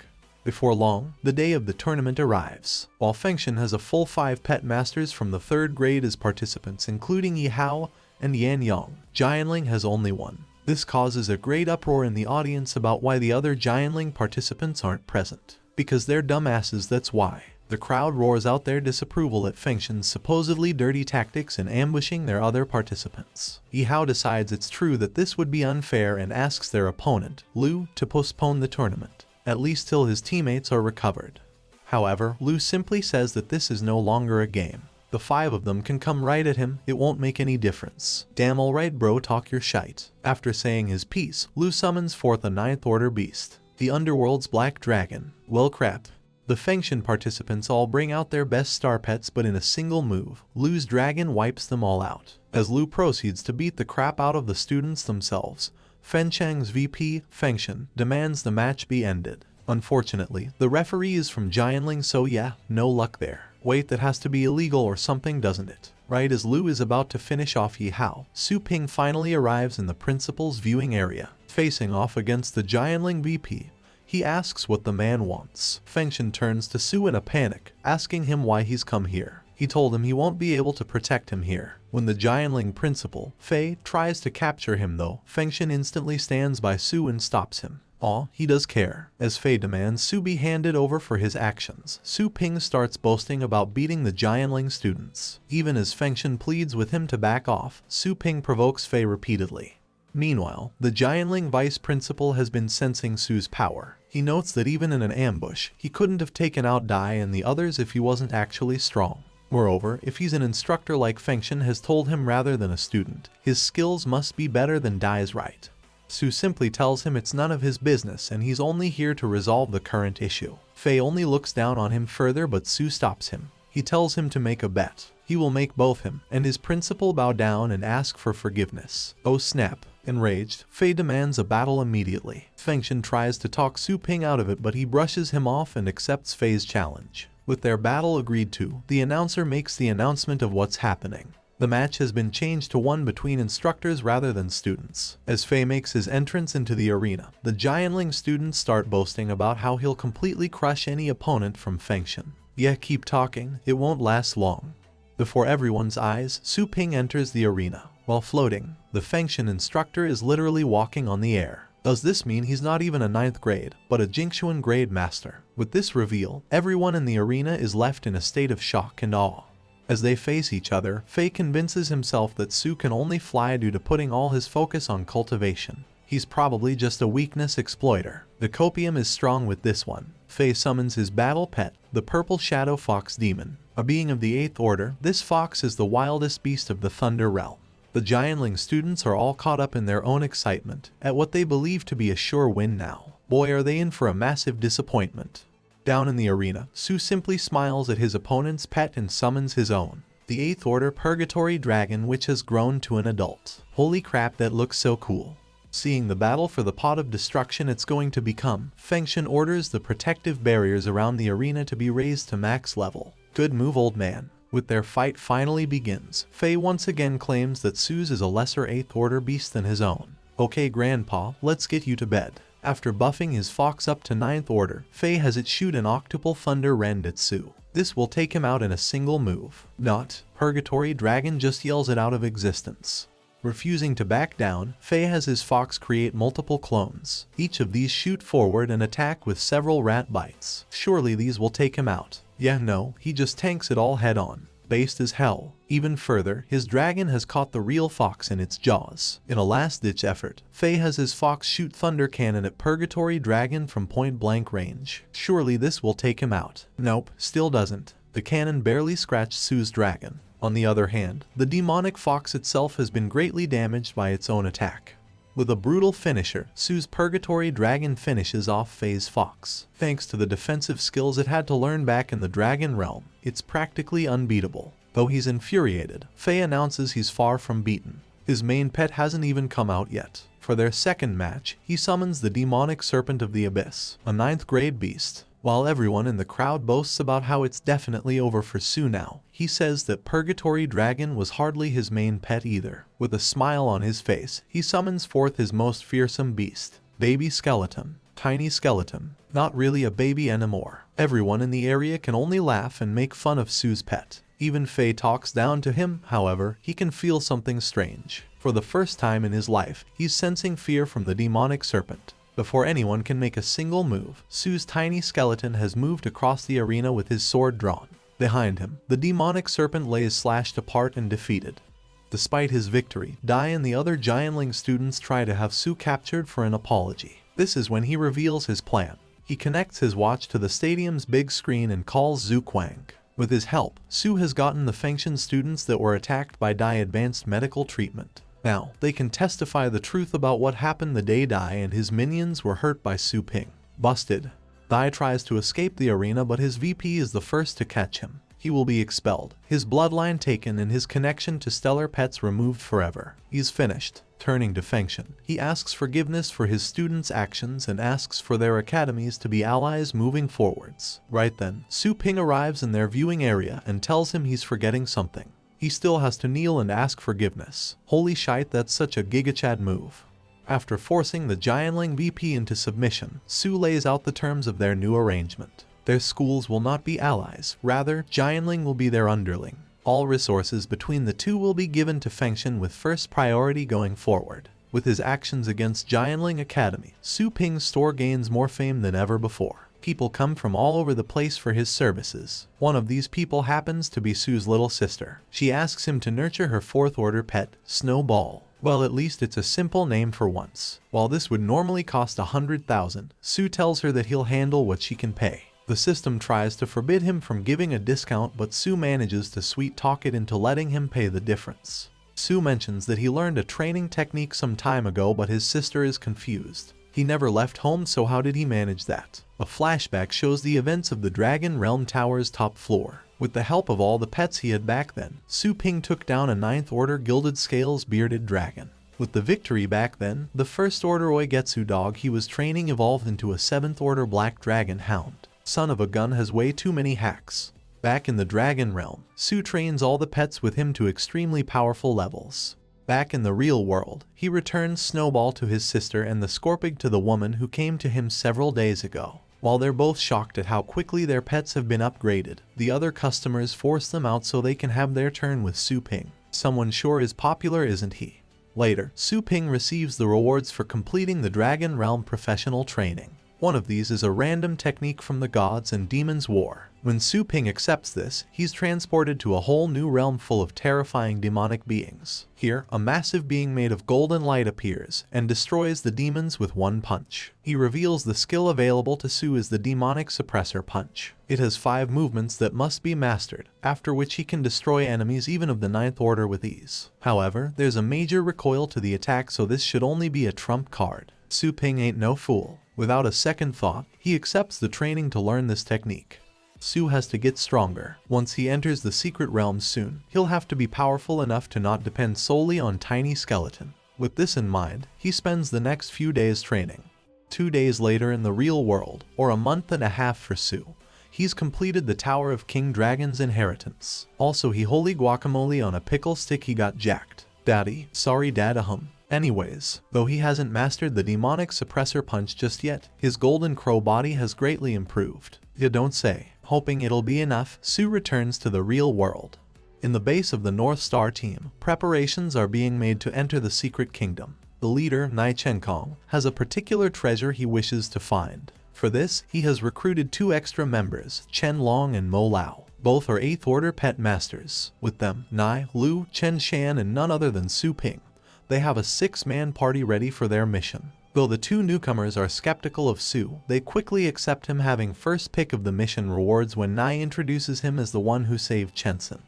Before long, the day of the tournament arrives. While Fengshan has a full 5 pet masters from the 3rd grade as participants, including Yi Hao and Yan Yang, Jianling has only one. This causes a great uproar in the audience about why the other Jianling participants aren't present. Because they're dumbasses, that's why. The crowd roars out their disapproval at Fengshan's supposedly dirty tactics in ambushing their other participants. Yi Hao decides it's true that this would be unfair and asks their opponent, Lu, to postpone the tournament, at least till his teammates are recovered. However, Lu simply says that this is no longer a game. The 5 of them can come right at him, it won't make any difference. Damn alright bro, talk your shite. After saying his piece, Lu summons forth a 9th order beast, the underworld's black dragon. Well crap. The Fengshan participants all bring out their best star pets, but in a single move, Lu's dragon wipes them all out. As Lu proceeds to beat the crap out of the students themselves, Fenchang's VP, Fengshan, demands the match be ended. Unfortunately, the referee is from Jianling, so yeah, no luck there. Wait, that has to be illegal or something, doesn't it? Right as Lu is about to finish off Yi Hao, Su Ping finally arrives in the principal's viewing area. Facing off against the Jianling VP, he asks what the man wants. Fengshan turns to Su in a panic, asking him why he's come here. He told him he won't be able to protect him here. When the Jianling principal, Fei, tries to capture him though, Fengshan instantly stands by Su and stops him. Aw, he does care. As Fei demands Su be handed over for his actions, Su Ping starts boasting about beating the Jianling students. Even as Fengshan pleads with him to back off, Su Ping provokes Fei repeatedly. Meanwhile, the Jianling vice principal has been sensing Su's power. He notes that even in an ambush, he couldn't have taken out Dai and the others if he wasn't actually strong. Moreover, if he's an instructor like Fengshan has told him rather than a student, his skills must be better than Dai's, right? Su simply tells him it's none of his business and he's only here to resolve the current issue. Fei only looks down on him further, but Su stops him. He tells him to make a bet. He will make both him and his principal bow down and ask for forgiveness. Oh snap. Enraged, Fei demands a battle immediately. Fengshan tries to talk Su Ping out of it, but he brushes him off and accepts Fei's challenge. With their battle agreed to, the announcer makes the announcement of what's happening. The match has been changed to one between instructors rather than students. As Fei makes his entrance into the arena, the Jianling students start boasting about how he'll completely crush any opponent from Fengshan. Yeah, keep talking, it won't last long. Before everyone's eyes, Su Ping enters the arena. While floating, the Fengshan instructor is literally walking on the air. Does this mean he's not even a 9th grade, but a Ch.1 grade master? With this reveal, everyone in the arena is left in a state of shock and awe. As they face each other, Fei convinces himself that Su can only fly due to putting all his focus on cultivation. He's probably just a weakness exploiter. The copium is strong with this one. Fei summons his battle pet, the purple shadow fox demon. A being of the 8th order, this fox is the wildest beast of the Thunder Realm. The Giantling students are all caught up in their own excitement at what they believe to be a sure win now. Boy, are they in for a massive disappointment. Down in the arena, Su simply smiles at his opponent's pet and summons his own, the 8th order purgatory dragon, which has grown to an adult. Holy crap, that looks so cool. Seeing the battle for the pot of destruction it's going to become, Fengshen orders the protective barriers around the arena to be raised to max level. Good move, old man. With their fight finally begins, Fei once again claims that Su's is a lesser 8th order beast than his own. Okay grandpa, let's get you to bed. After buffing his fox up to 9th order, Fei has it shoot an octuple thunder rend at Su. This will take him out in a single move. Not, Purgatory Dragon just yells it out of existence. Refusing to back down, Fei has his fox create multiple clones. Each of these shoot forward and attack with several rat bites. Surely these will take him out. Yeah, no, he just tanks it all head on. Based as hell. Even further, his dragon has caught the real fox in its jaws. In a last-ditch effort, Fei has his fox shoot thunder cannon at Purgatory Dragon from point-blank range. Surely this will take him out. Nope, still doesn't. The cannon barely scratched Su's dragon. On the other hand, the demonic fox itself has been greatly damaged by its own attack. With a brutal finisher, Su's Purgatory Dragon finishes off Fei's fox. Thanks to the defensive skills it had to learn back in the Dragon Realm, it's practically unbeatable. Though he's infuriated, Fei announces he's far from beaten. His main pet hasn't even come out yet. For their second match, he summons the demonic serpent of the abyss, a 9th grade beast. While everyone in the crowd boasts about how it's definitely over for Su now, he says that Purgatory Dragon was hardly his main pet either. With a smile on his face, he summons forth his most fearsome beast, Baby Skeleton. Tiny skeleton, not really a baby anymore. Everyone in the area can only laugh and make fun of Su's pet. Even Fei talks down to him. However, he can feel something strange. For the first time in his life, he's sensing fear from the demonic serpent. Before anyone can make a single move, Su's tiny skeleton has moved across the arena with his sword drawn. Behind him, the demonic serpent lays slashed apart and defeated. Despite his victory, Dai and the other Giantling students try to have Su captured for an apology. This is when he reveals his plan. He connects his watch to the stadium's big screen and calls Zhu Quang. With his help, Su has gotten the Fengshen students that were attacked by Dai advanced medical treatment. Now, they can testify the truth about what happened the day Dai and his minions were hurt by Su Ping. Busted. Dai tries to escape the arena, but his VP is the first to catch him. He will be expelled, his bloodline taken and his connection to stellar pets removed forever. He's finished. Turning to Fengshen, he asks forgiveness for his students' actions and asks for their academies to be allies moving forwards. Right then, Su Ping arrives in their viewing area and tells him he's forgetting something. He still has to kneel and ask forgiveness. Holy shite, that's such a gigachad move. After forcing the Giantling VP into submission, Su lays out the terms of their new arrangement. Their schools will not be allies, rather, Giantling will be their underling. All resources between the two will be given to Fengshen with first priority going forward. With his actions against Giantling Academy, Su Ping's store gains more fame than ever before. People come from all over the place for his services. One of these people happens to be Su's little sister. She asks him to nurture her 4th order pet, Snowball. Well, at least it's a simple name for once. While this would normally cost 100,000, Su tells her that he'll handle what she can pay. The system tries to forbid him from giving a discount, but Su manages to sweet-talk it into letting him pay the difference. Su mentions that he learned a training technique some time ago, but his sister is confused. He never left home, so how did he manage that? A flashback shows the events of the Dragon Realm Tower's top floor. With the help of all the pets he had back then, Su Ping took down a 9th order gilded scales bearded dragon. With the victory back then, the 1st order Oigetsu dog he was training evolved into a 7th order black dragon hound. Son of a gun has way too many hacks. Back in the Dragon Realm, Su trains all the pets with him to extremely powerful levels. Back in the real world, he returns Snowball to his sister and the Scorpig to the woman who came to him several days ago. While they're both shocked at how quickly their pets have been upgraded, the other customers force them out so they can have their turn with Su Ping. Someone sure is popular, isn't he? Later, Su Ping receives the rewards for completing the Dragon Realm professional training. One of these is a random technique from the Gods and Demons War. When Su Ping accepts this, he's transported to a whole new realm full of terrifying demonic beings. Here, a massive being made of golden light appears and destroys the demons with one punch. He reveals the skill available to Su as the demonic suppressor punch. It has 5 movements that must be mastered, after which he can destroy enemies even of the 9th order with ease. However, there's a major recoil to the attack, so this should only be a trump card. Su Ping ain't no fool. Without a second thought, he accepts the training to learn this technique. Su has to get stronger. Once he enters the secret realms soon, he'll have to be powerful enough to not depend solely on tiny skeleton. With this in mind, he spends the next few days training. 2 days later in the real world, or a month and a half for Su, he's completed the Tower of King Dragon's inheritance. Also, he holy guacamole on a pickle stick, he got jacked. Daddy, sorry dad. Anyways, though he hasn't mastered the demonic suppressor punch just yet, his golden crow body has greatly improved. You don't say. Hoping it'll be enough, Su returns to the real world. In the base of the North Star team, preparations are being made to enter the secret kingdom. The leader, Nai Chenkong, has a particular treasure he wishes to find. For this, he has recruited 2 extra members, Chen Long and Mo Lao. Both are 8th order pet masters. With them, Nai, Lu, Chen Shan, and none other than Su Ping. They have a 6-man party ready for their mission. Though the 2 newcomers are skeptical of Su, they quickly accept him having first pick of the mission rewards when Nai introduces him as the one who saved Chensen.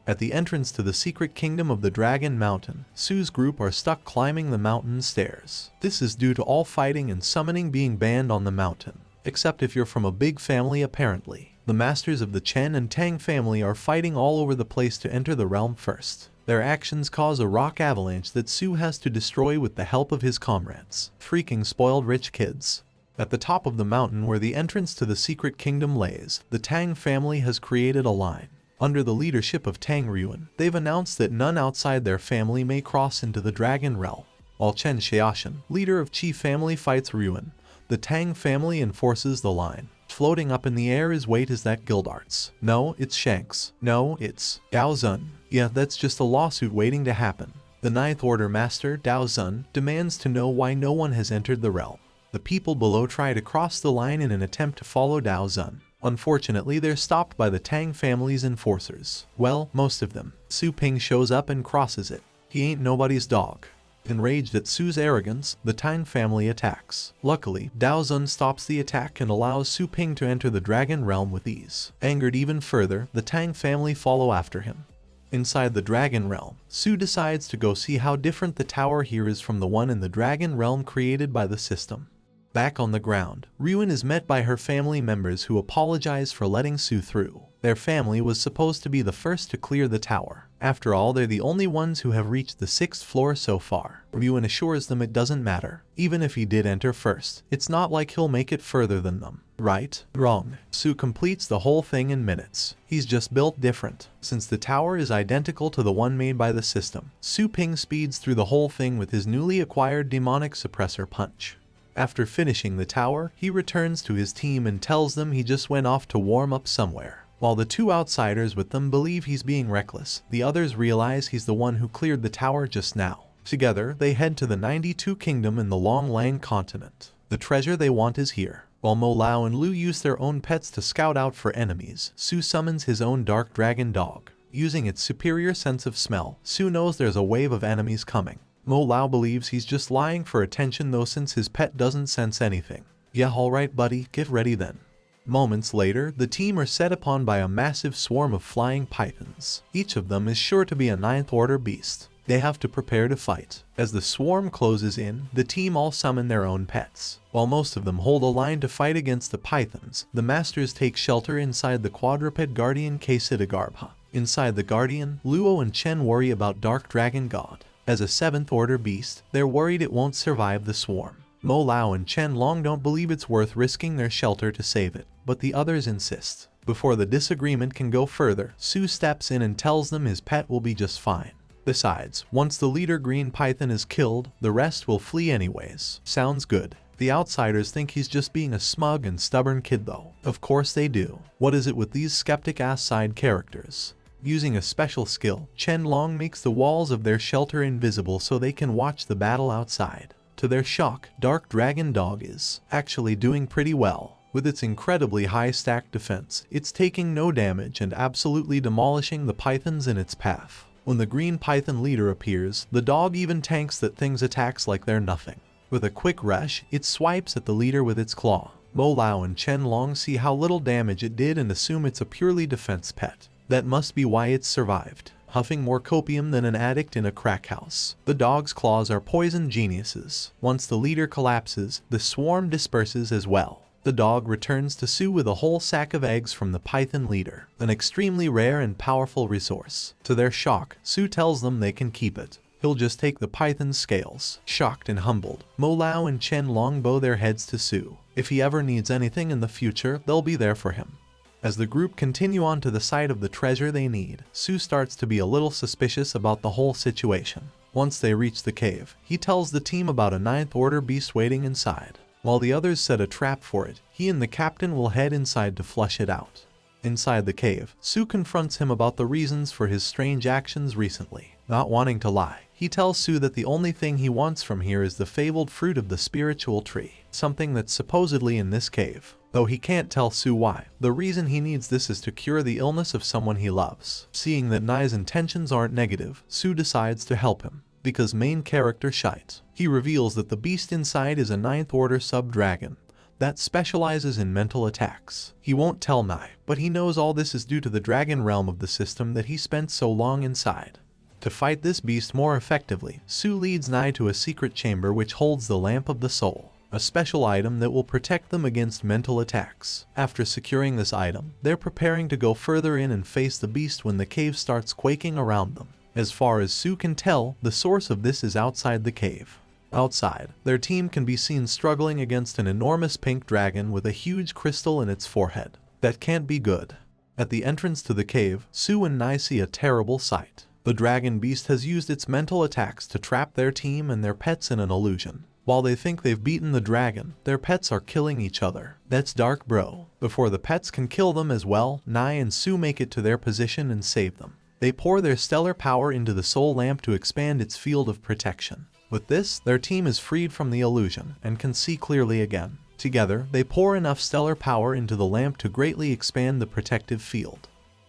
At the entrance to the secret kingdom of the Dragon Mountain, Su's group are stuck climbing the mountain stairs. This is due to all fighting and summoning being banned on the mountain, except if you're from a big family apparently. The masters of the Chen and Tang family are fighting all over the place to enter the realm first. Their actions cause a rock avalanche that Su has to destroy with the help of his comrades. Freaking spoiled rich kids. At the top of the mountain where the entrance to the secret kingdom lays, the Tang family has created a line. Under the leadership of Tang Ruin, they've announced that none outside their family may cross into the Dragon Realm. While Chen Xiaoshan, leader of Qi family, fights Ruin, the Tang family enforces the line. Floating up in the air is wait, is that Gildarts? No, it's Shanks. No, it's Dao Zun. Yeah, that's just a lawsuit waiting to happen. The 9th Order Master, Dao Zun, demands to know why no one has entered the realm. The people below try to cross the line in an attempt to follow Dao Zun. Unfortunately, they're stopped by the Tang family's enforcers. Well, most of them. Su Ping shows up and crosses it. He ain't nobody's dog. Enraged at Su's arrogance, the Tang family attacks. Luckily, Dao Zun stops the attack and allows Su Ping to enter the Dragon Realm with ease. Angered even further, the Tang family follow after him. Inside the Dragon Realm, Su decides to go see how different the tower here is from the one in the Dragon Realm created by the system. Back on the ground, Ruin is met by her family members who apologize for letting Su through. Their family was supposed to be the first to clear the tower. After all, they're the only ones who have reached the 6th floor so far. Ruin assures them it doesn't matter. Even if he did enter first, it's not like he'll make it further than them. Right? Wrong. Su completes the whole thing in minutes. He's just built different. Since the tower is identical to the one made by the system, Su Ping speeds through the whole thing with his newly acquired demonic suppressor punch. After finishing the tower, he returns to his team and tells them he just went off to warm up somewhere. While the 2 outsiders with them believe he's being reckless, the others realize he's the one who cleared the tower just now. Together, they head to the 92 Kingdom in the Long Lang continent. The treasure they want is here. While Mo Lao and Lu use their own pets to scout out for enemies, Su summons his own dark dragon dog. Using its superior sense of smell, Su knows there's a wave of enemies coming. Mo Lao believes he's just lying for attention though, since his pet doesn't sense anything. Yeah, alright buddy, get ready then. Moments later, the team are set upon by a massive swarm of flying pythons. Each of them is sure to be a 9th order beast. They have to prepare to fight. As the swarm closes in, the team all summon their own pets. While most of them hold a line to fight against the pythons, the masters take shelter inside the quadruped guardian Kesidigarbha. Inside the guardian, Luo and Chen worry about Dark Dragon God. As a 7th order beast, they're worried it won't survive the swarm. Mo Lao and Chen Long don't believe it's worth risking their shelter to save it, but the others insist. Before the disagreement can go further, Su steps in and tells them his pet will be just fine. Besides, once the leader green python is killed, the rest will flee anyways. Sounds good. The outsiders think he's just being a smug and stubborn kid though. Of course they do. What is it with these skeptic-ass side characters? Using a special skill, Chen-Long makes the walls of their shelter invisible so they can watch the battle outside. To their shock, Dark Dragon Dog is actually doing pretty well. With its incredibly high stacked defense, it's taking no damage and absolutely demolishing the pythons in its path. When the green python leader appears, the dog even tanks that thing's attacks like they're nothing. With a quick rush, it swipes at the leader with its claw. Mo Lao and Chen-Long see how little damage it did and assume it's a purely defense pet. That must be why it's survived. Huffing more copium than an addict in a crack house. The dog's claws are poison geniuses. Once the leader collapses, the swarm disperses as well. The dog returns to Sue with a whole sack of eggs from the python leader, an extremely rare and powerful resource. To their shock, Sue tells them they can keep it. He'll just take the python's scales. Shocked and humbled, Mo Lao and Chen-Long bow their heads to Sue. If he ever needs anything in the future, they'll be there for him. As the group continue on to the site of the treasure they need, Sue starts to be a little suspicious about the whole situation. Once they reach the cave, he tells the team about a 9th Order beast waiting inside. While the others set a trap for it, he and the captain will head inside to flush it out. Inside the cave, Sue confronts him about the reasons for his strange actions recently. Not wanting to lie, he tells Sue that the only thing he wants from here is the fabled fruit of the spiritual tree, something that's supposedly in this cave. Though he can't tell Sue why, the reason he needs this is to cure the illness of someone he loves. Seeing that Nai's intentions aren't negative, Sue decides to help him. Because main character shite. He reveals that the beast inside is a 9th Order sub-dragon that specializes in mental attacks. He won't tell Nai, but he knows all this is due to the dragon realm of the system that he spent so long inside. To fight this beast more effectively, Sue leads Nai to a secret chamber which holds the Lamp of the Soul, a special item that will protect them against mental attacks. After securing this item, they're preparing to go further in and face the beast when the cave starts quaking around them. As far as Sue can tell, the source of this is outside the cave. Outside, their team can be seen struggling against an enormous pink dragon with a huge crystal in its forehead. That can't be good. At the entrance to the cave, Sue and Nai see a terrible sight. The dragon beast has used its mental attacks to trap their team and their pets in an illusion. While they think they've beaten the dragon, their pets are killing each other. That's dark, bro. Before the pets can kill them as well, Nai and Sue make it to their position and save them. They pour their stellar power into the soul lamp to expand its field of protection. With this, their team is freed from the illusion and can see clearly again. Together, they pour enough stellar power into the lamp to greatly expand the protective field.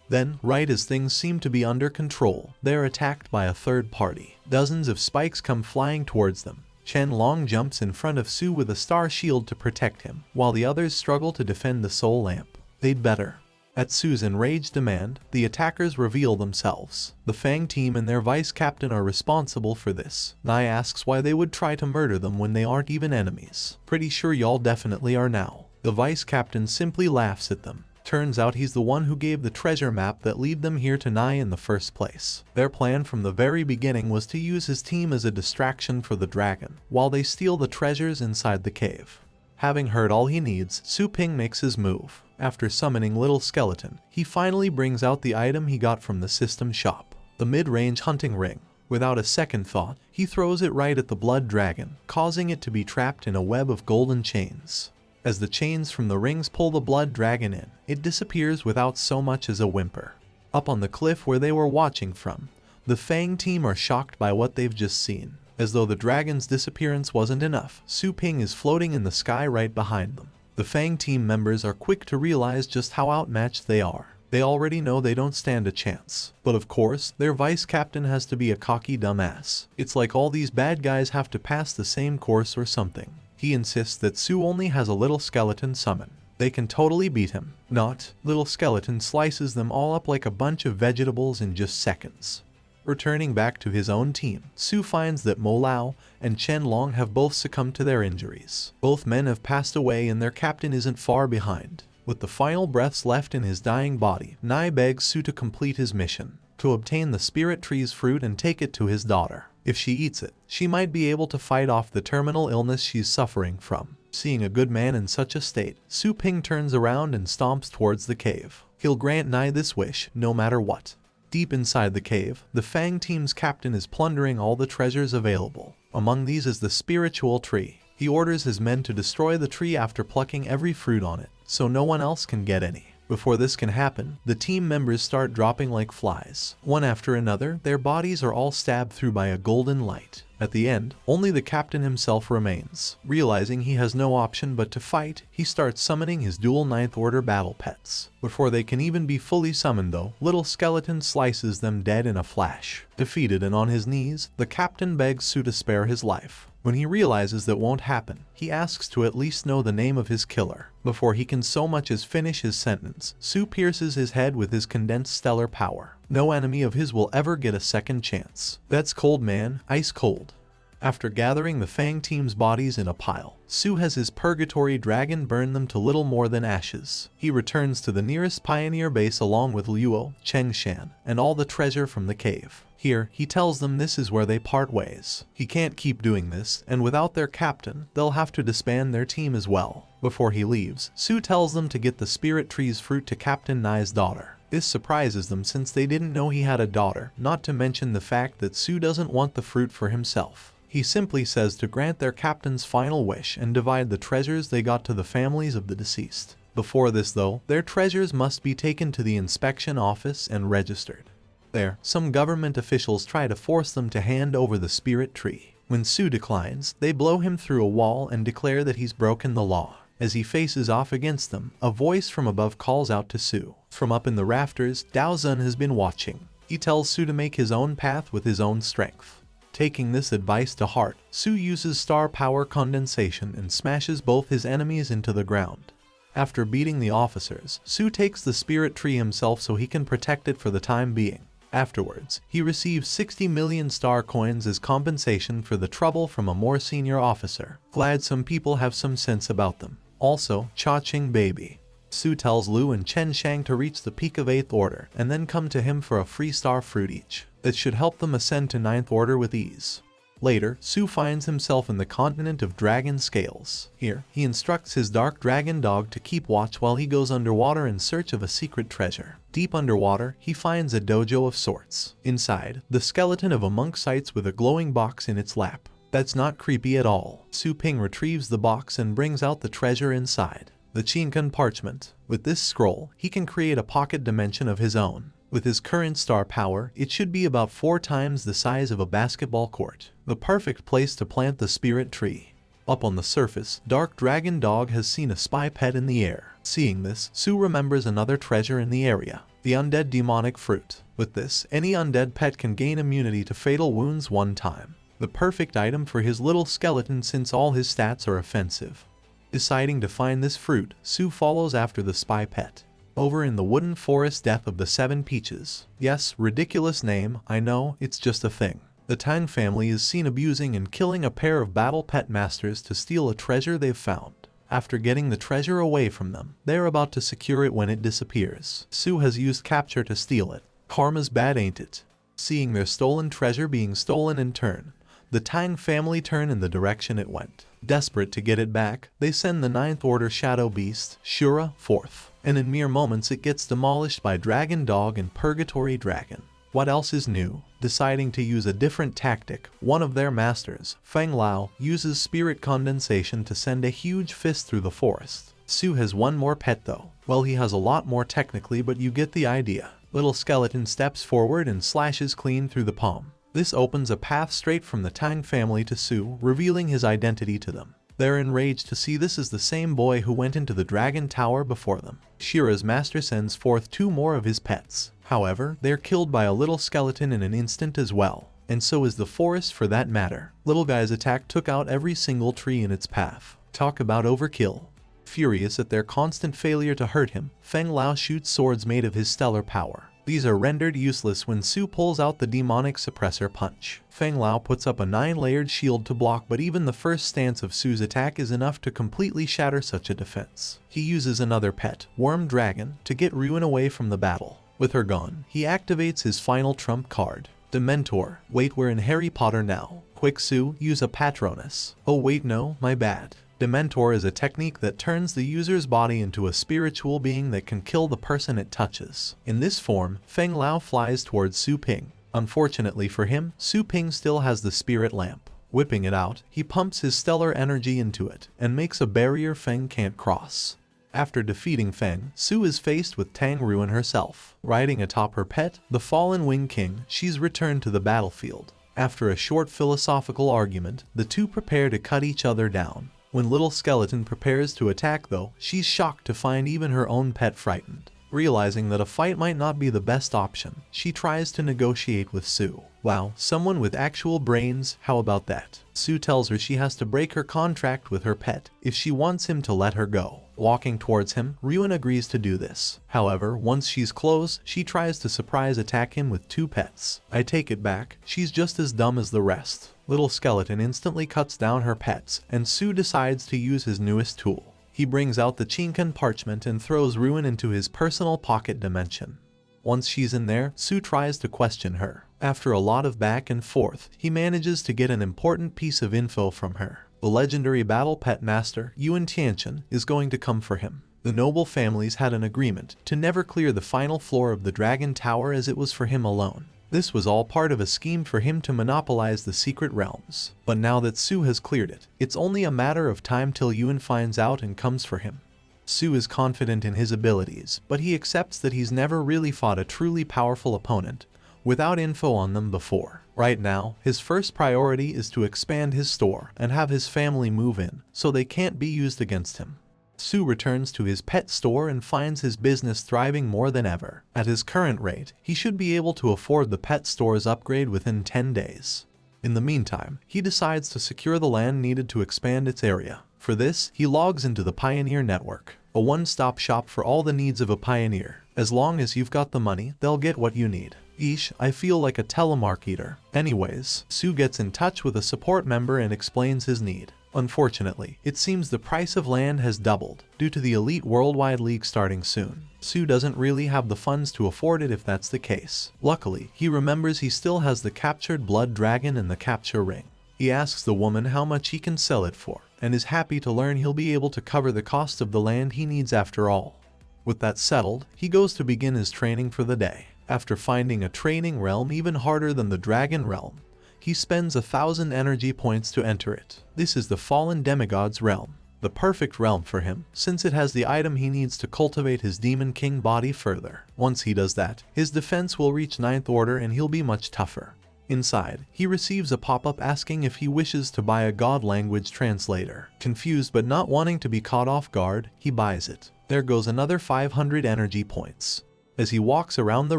Then, right as things seem to be under control, they're attacked by a third party. Dozens of spikes come flying towards them. Chen-Long jumps in front of Sue with a star shield to protect him, while the others struggle to defend the soul lamp. They'd better. At Sue's enraged demand, the attackers reveal themselves. The Fang team and their vice captain are responsible for this. Nai asks why they would try to murder them when they aren't even enemies. Pretty sure y'all definitely are now. The vice captain simply laughs at them. Turns out he's the one who gave the treasure map that lead them here to Nai in the first place. Their plan from the very beginning was to use his team as a distraction for the dragon, while they steal the treasures inside the cave. Having heard all he needs, Su Ping makes his move. After summoning Little Skeleton, he finally brings out the item he got from the system shop, the mid-range hunting ring. Without a second thought, he throws it right at the blood dragon, causing it to be trapped in a web of golden chains. As the chains from the rings pull the blood dragon in, it disappears without so much as a whimper. Up on the cliff where they were watching from, the Fang team are shocked by what they've just seen. As though the dragon's disappearance wasn't enough, Su Ping is floating in the sky right behind them. The Fang team members are quick to realize just how outmatched they are. They already know they don't stand a chance. But of course, their vice captain has to be a cocky dumbass. It's like all these bad guys have to pass the same course or something. He insists that Sue only has a Little Skeleton summon. They can totally beat him. Not. Little Skeleton slices them all up like a bunch of vegetables in just seconds. Returning back to his own team, Sue finds that Mo Lao and Chen-Long have both succumbed to their injuries. Both men have passed away and their captain isn't far behind. With the final breaths left in his dying body, Nai begs Sue to complete his mission, to obtain the spirit tree's fruit and take it to his daughter. If she eats it, she might be able to fight off the terminal illness she's suffering from. Seeing a good man in such a state, Su Ping turns around and stomps towards the cave. He'll grant Nai this wish, no matter what. Deep inside the cave, the Fang team's captain is plundering all the treasures available. Among these is the spiritual tree. He orders his men to destroy the tree after plucking every fruit on it, so no one else can get any. Before this can happen, the team members start dropping like flies. One after another, their bodies are all stabbed through by a golden light. At the end, only the captain himself remains. Realizing he has no option but to fight, he starts summoning his dual 9th Order battle pets. Before they can even be fully summoned though, little skeleton slices them dead in a flash. Defeated and on his knees, the captain begs Su to spare his life. When he realizes that won't happen, he asks to at least know the name of his killer. Before he can so much as finish his sentence, Su pierces his head with his condensed stellar power. No enemy of his will ever get a second chance. That's cold, man, ice cold. After gathering the Fang team's bodies in a pile, Su has his purgatory dragon burn them to little more than ashes. He returns to the nearest pioneer base along with Luo, Chengshan, and all the treasure from the cave. Here, he tells them this is where they part ways. He can't keep doing this, and without their captain, they'll have to disband their team as well. Before he leaves, Su tells them to get the spirit tree's fruit to Captain Nai's daughter. This surprises them since they didn't know he had a daughter, not to mention the fact that Su doesn't want the fruit for himself. He simply says to grant their captain's final wish and divide the treasures they got to the families of the deceased. Before this though, their treasures must be taken to the inspection office and registered. There, some government officials try to force them to hand over the spirit tree. When Su declines, they blow him through a wall and declare that he's broken the law. As he faces off against them, a voice from above calls out to Su. From up in the rafters, Dao Zun has been watching. He tells Su to make his own path with his own strength. Taking this advice to heart, Su uses star power condensation and smashes both his enemies into the ground. After beating the officers, Su takes the spirit tree himself so he can protect it for the time being. Afterwards, he receives 60 million star coins as compensation for the trouble from a more senior officer. Glad some people have some sense about them. Also, Cha-Ching baby. Su tells Lu and Chen Shang to reach the peak of 8th Order and then come to him for a free star fruit each. That should help them ascend to 9th Order with ease. Later, Su finds himself in the continent of Dragon Scales. Here, he instructs his dark dragon dog to keep watch while he goes underwater in search of a secret treasure. Deep underwater, he finds a dojo of sorts. Inside, the skeleton of a monk sights with a glowing box in its lap. That's not creepy at all. Su Ping retrieves the box and brings out the treasure inside. The Chinkan parchment. With this scroll, he can create a pocket dimension of his own. With his current star power, it should be about 4 times the size of a basketball court. The perfect place to plant the spirit tree. Up on the surface, Dark Dragon Dog has seen a spy pet in the air. Seeing this, Su remembers another treasure in the area, the undead demonic fruit. With this, any undead pet can gain immunity to fatal wounds one time. The perfect item for his little skeleton since all his stats are offensive. Deciding to find this fruit, Su follows after the spy pet. Over in the wooden forest death of the 7 peaches. Yes, ridiculous name, I know, it's just a thing. The Tang family is seen abusing and killing a pair of battle pet masters to steal a treasure they've found. After getting the treasure away from them, they're about to secure it when it disappears. Su has used capture to steal it. Karma's bad, ain't it? Seeing their stolen treasure being stolen in turn, the Tang family turn in the direction it went. Desperate to get it back, they send the 9th Order Shadow Beast, Shura, forth. And in mere moments it gets demolished by Dragon Dog and Purgatory Dragon. What else is new? Deciding to use a different tactic, one of their masters, Feng Lao, uses spirit condensation to send a huge fist through the forest. Su has one more pet though. Well, he has a lot more technically, but you get the idea. Little skeleton steps forward and slashes clean through the palm. This opens a path straight from the Tang family to Su, revealing his identity to them. They're enraged to see this is the same boy who went into the Dragon Tower before them. Shira's master sends forth 2 more of his pets. However, they're killed by a little skeleton in an instant as well. And so is the forest for that matter. Little guy's attack took out every single tree in its path. Talk about overkill. Furious at their constant failure to hurt him, Feng Lao shoots swords made of his stellar power. These are rendered useless when Su pulls out the demonic suppressor punch. Feng Lao puts up a 9-layered shield to block, but even the first stance of Su's attack is enough to completely shatter such a defense. He uses another pet, Worm Dragon, to get Ruin away from the battle. With her gone, he activates his final trump card, Dementor. Wait, we're in Harry Potter now. Quick Su, use a Patronus. Oh wait, no, my bad. Dementor is a technique that turns the user's body into a spiritual being that can kill the person it touches. In this form, Feng Lao flies towards Su Ping. Unfortunately for him, Su Ping still has the spirit lamp. Whipping it out, he pumps his stellar energy into it and makes a barrier Feng can't cross. After defeating Feng, Su is faced with Tang Ruin herself. Riding atop her pet, the fallen Wing King, she's returned to the battlefield. After a short philosophical argument, the two prepare to cut each other down. When Little Skeleton prepares to attack though, she's shocked to find even her own pet frightened. Realizing that a fight might not be the best option, she tries to negotiate with Su. Wow, someone with actual brains, how about that? Su tells her she has to break her contract with her pet if she wants him to let her go. Walking towards him, Ryuan agrees to do this. However, once she's close, she tries to surprise attack him with two pets. I take it back, she's just as dumb as the rest. Little Skeleton instantly cuts down her pets, and Su decides to use his newest tool. He brings out the Chinkan parchment and throws Ruin into his personal pocket dimension. Once she's in there, Su tries to question her. After a lot of back and forth, he manages to get an important piece of info from her. The legendary battle pet master, Yuan Tianchen, is going to come for him. The noble families had an agreement to never clear the final floor of the Dragon Tower as it was for him alone. This was all part of a scheme for him to monopolize the secret realms. But now that Su has cleared it, it's only a matter of time till Yuan finds out and comes for him. Su is confident in his abilities, but he accepts that he's never really fought a truly powerful opponent without info on them before. Right now, his first priority is to expand his store and have his family move in, so they can't be used against him. Su returns to his pet store and finds his business thriving more than ever. At his current rate, he should be able to afford the pet store's upgrade within 10 days. In the meantime, he decides to secure the land needed to expand its area. For this, he logs into the Pioneer Network, a one-stop shop for all the needs of a pioneer. As long as you've got the money, they'll get what you need. Eesh, I feel like a telemarketer. Anyways, Su gets in touch with a support member and explains his need. Unfortunately, it seems the price of land has doubled due to the Elite Worldwide League starting soon. Su doesn't really have the funds to afford it if that's the case. Luckily, he remembers he still has the captured blood dragon and the capture ring. He asks the woman how much he can sell it for, and is happy to learn he'll be able to cover the cost of the land he needs after all. With that settled, he goes to begin his training for the day. After finding a training realm even harder than the Dragon Realm, he spends 1,000 energy points to enter it. This is the Fallen Demigod's realm, the perfect realm for him, since it has the item he needs to cultivate his Demon King body further. Once he does that, his defense will reach 9th order and he'll be much tougher. Inside, he receives a pop-up asking if he wishes to buy a God language translator. Confused but not wanting to be caught off guard, he buys it. There goes another 500 energy points. As he walks around the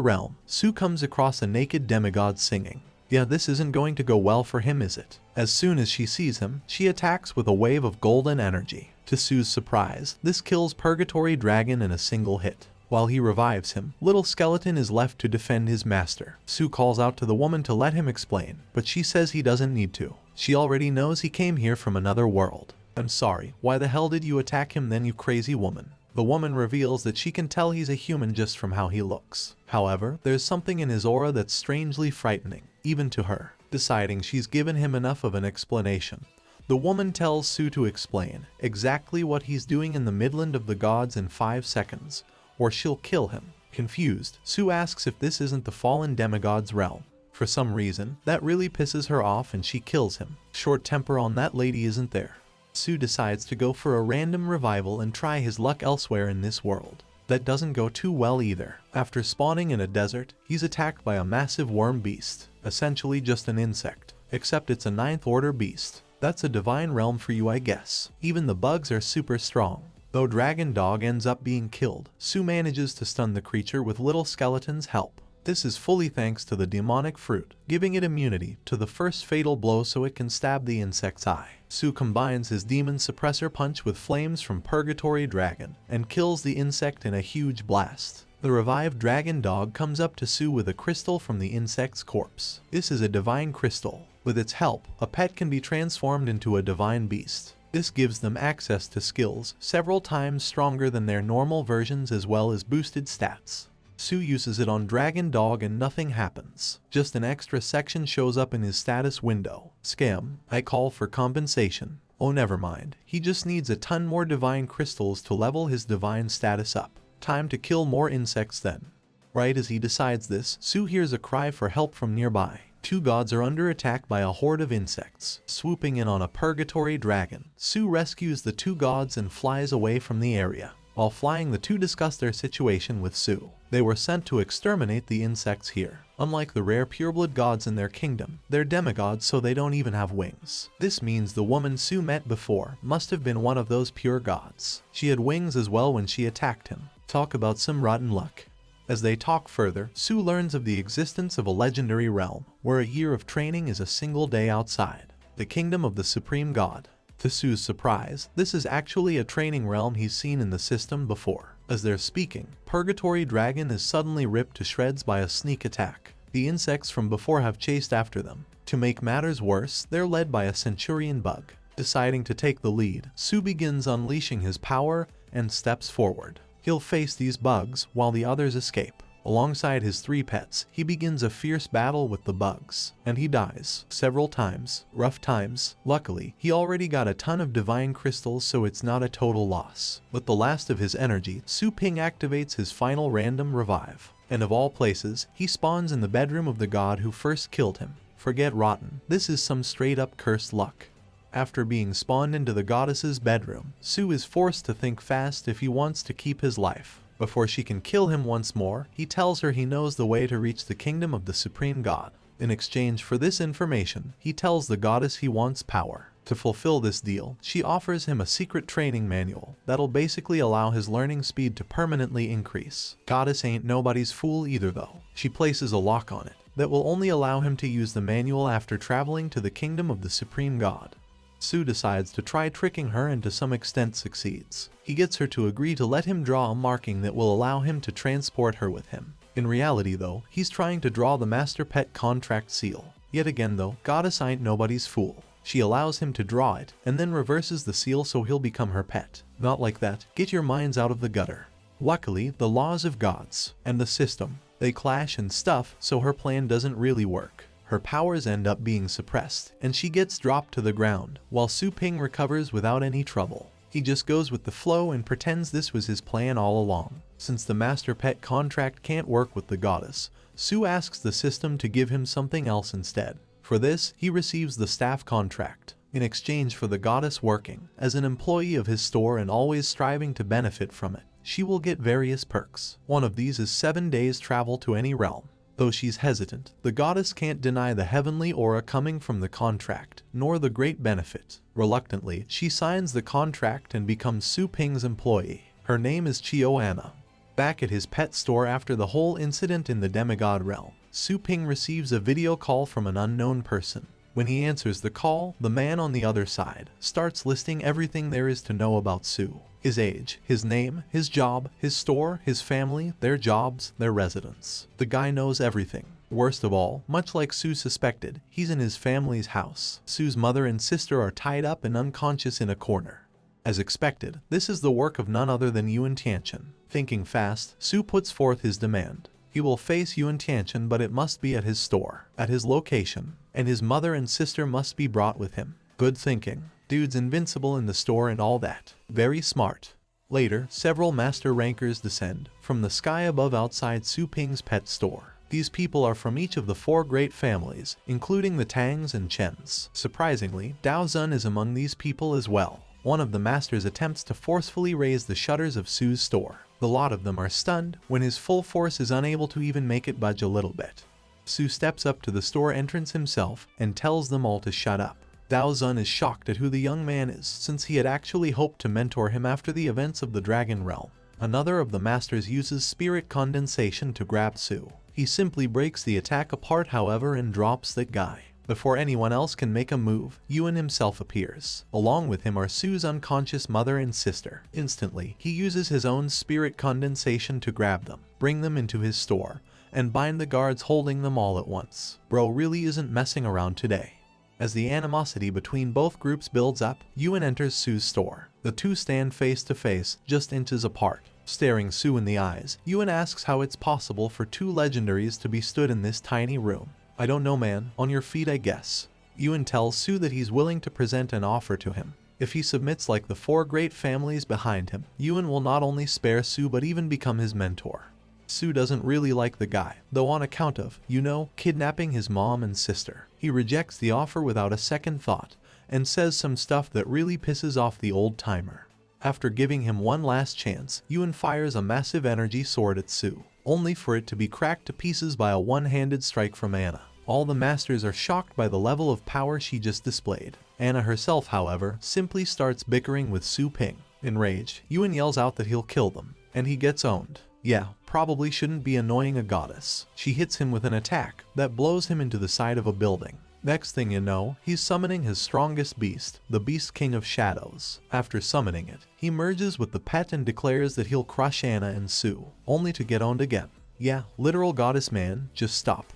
realm, Su comes across a naked demigod singing. Yeah, this isn't going to go well for him, is it? As soon as she sees him, she attacks with a wave of golden energy. To Su's surprise, this kills Purgatory Dragon in a single hit. While he revives him, Little Skeleton is left to defend his master. Su calls out to the woman to let him explain, but she says he doesn't need to. She already knows he came here from another world. I'm sorry, why the hell did you attack him then, you crazy woman? The woman reveals that she can tell he's a human just from how he looks. However, there's something in his aura that's strangely frightening, even to her. Deciding she's given him enough of an explanation, the woman tells Su to explain exactly what he's doing in the Midland of the Gods in 5 seconds, or she'll kill him. Confused, Su asks if this isn't the fallen demigod's realm. For some reason, that really pisses her off and she kills him. Short temper on that lady, isn't there? Su decides to go for a random revival and try his luck elsewhere in this world. That doesn't go too well either. After spawning in a desert, he's attacked by a massive worm beast, essentially just an insect, except it's a 9th order beast. That's a divine realm for you, I guess. Even the bugs are super strong. Though Dragon Dog ends up being killed, Su manages to stun the creature with Little Skeleton's help. This is fully thanks to the demonic fruit, giving it immunity to the first fatal blow so it can stab the insect's eye. Su combines his demon suppressor punch with flames from Purgatory Dragon and kills the insect in a huge blast. The revived Dragon Dog comes up to Su with a crystal from the insect's corpse. This is a divine crystal. With its help, a pet can be transformed into a divine beast. This gives them access to skills several times stronger than their normal versions as well as boosted stats. Su uses it on Dragon Dog and nothing happens. Just an extra section shows up in his status window. Scam. I call for compensation. Oh, never mind. He just needs a ton more divine crystals to level his divine status up. Time to kill more insects then. Right as he decides this, Su hears a cry for help from nearby. 2 gods are under attack by a horde of insects. Swooping in on a Purgatory Dragon, Su rescues the 2 gods and flies away from the area. While flying, the two discuss their situation with Su. They were sent to exterminate the insects here. Unlike the rare pureblood gods in their kingdom, they're demigods, so they don't even have wings. This means the woman Su met before must have been one of those pure gods. She had wings as well when she attacked him. Talk about some rotten luck. As they talk further, Su learns of the existence of a legendary realm, where a year of training is a single day outside. The kingdom of the supreme god. To Su's surprise, this is actually a training realm he's seen in the system before. As they're speaking, Purgatory Dragon is suddenly ripped to shreds by a sneak attack. The insects from before have chased after them. To make matters worse, they're led by a centurion bug. Deciding to take the lead, Su begins unleashing his power and steps forward. He'll face these bugs while the others escape. Alongside his 3 pets, he begins a fierce battle with the bugs, and he dies several times. Rough times. Luckily, he already got a ton of divine crystals, so it's not a total loss. With the last of his energy, Su Ping activates his final random revive. And of all places, he spawns in the bedroom of the god who first killed him. Forget rotten, this is some straight up cursed luck. After being spawned into the goddess's bedroom, Su is forced to think fast if he wants to keep his life. Before she can kill him once more, he tells her he knows the way to reach the kingdom of the supreme god. In exchange for this information, he tells the goddess he wants power. To fulfill this deal, she offers him a secret training manual that'll basically allow his learning speed to permanently increase. Goddess ain't nobody's fool either though. She places a lock on it that will only allow him to use the manual after traveling to the kingdom of the supreme god. Su decides to try tricking her and to some extent succeeds. He gets her to agree to let him draw a marking that will allow him to transport her with him. In reality though, he's trying to draw the master pet contract seal. Yet again though, goddess ain't nobody's fool. She allows him to draw it, and then reverses the seal so he'll become her pet. Not like that, get your minds out of the gutter. Luckily, the laws of gods and the system, they clash and stuff, so her plan doesn't really work. Her powers end up being suppressed, and she gets dropped to the ground, while Su Ping recovers without any trouble. He just goes with the flow and pretends this was his plan all along. Since the master pet contract can't work with the goddess, Su asks the system to give him something else instead. For this, he receives the staff contract, in exchange for the goddess working as an employee of his store and always striving to benefit from it. She will get various perks. One of these is 7 days travel to any realm. Though she's hesitant, the goddess can't deny the heavenly aura coming from the contract, nor the great benefit. Reluctantly, she signs the contract and becomes Su Ping's employee. Her name is Ch.1. Back at his pet store after the whole incident in the demigod realm, Su Ping receives a video call from an unknown person. When he answers the call, the man on the other side starts listing everything there is to know about Su. His age, his name, his job, his store, his family, their jobs, their residence. The guy knows everything. Worst of all, much like Su suspected, he's in his family's house. Su's mother and sister are tied up and unconscious in a corner. As expected, this is the work of none other than Yuan Tianchen. Thinking fast, Su puts forth his demand. He will face Yuan Tianchen, but it must be at his store, at his location, and his mother and sister must be brought with him. Good thinking. Dude's invincible in the store and all that. Very smart. Later, several master rankers descend from the sky above outside Su Ping's pet store. These people are from each of the 4 great families, including the Tangs and Chens. Surprisingly, Dao Zun is among these people as well. One of the masters attempts to forcefully raise the shutters of Su's store. The lot of them are stunned when his full force is unable to even make it budge a little bit. Su steps up to the store entrance himself and tells them all to shut up. Dao Zun is shocked at who the young man is, since he had actually hoped to mentor him after the events of the Dragon Realm. Another of the masters uses spirit condensation to grab Su. He simply breaks the attack apart however and drops that guy. Before anyone else can make a move, Yuan himself appears. Along with him are Su's unconscious mother and sister. Instantly, he uses his own spirit condensation to grab them, bring them into his store, and bind the guards holding them all at once. Bro really isn't messing around today. As the animosity between both groups builds up, Yuan enters Su's store. The two stand face to face, just inches apart. Staring Su in the eyes, Yuan asks how it's possible for 2 legendaries to be stood in this tiny room. I don't know man, on your feet I guess. Yuan tells Su that he's willing to present an offer to him. If he submits like the 4 great families behind him, Yuan will not only spare Su but even become his mentor. Su doesn't really like the guy, though on account of, kidnapping his mom and sister. He rejects the offer without a second thought, and says some stuff that really pisses off the old-timer. After giving him one last chance, Yuan fires a massive energy sword at Su, only for it to be cracked to pieces by a one-handed strike from Anna. All the masters are shocked by the level of power she just displayed. Anna herself, however, simply starts bickering with Su Ping. Enraged, Yuan yells out that he'll kill them, and he gets owned. Yeah, probably shouldn't be annoying a goddess. She hits him with an attack that blows him into the side of a building. Next thing you know, he's summoning his strongest beast, the Beast King of Shadows. After summoning it, he merges with the pet and declares that he'll crush Anna and Su, only to get owned again. Yeah, literal goddess man, just stop.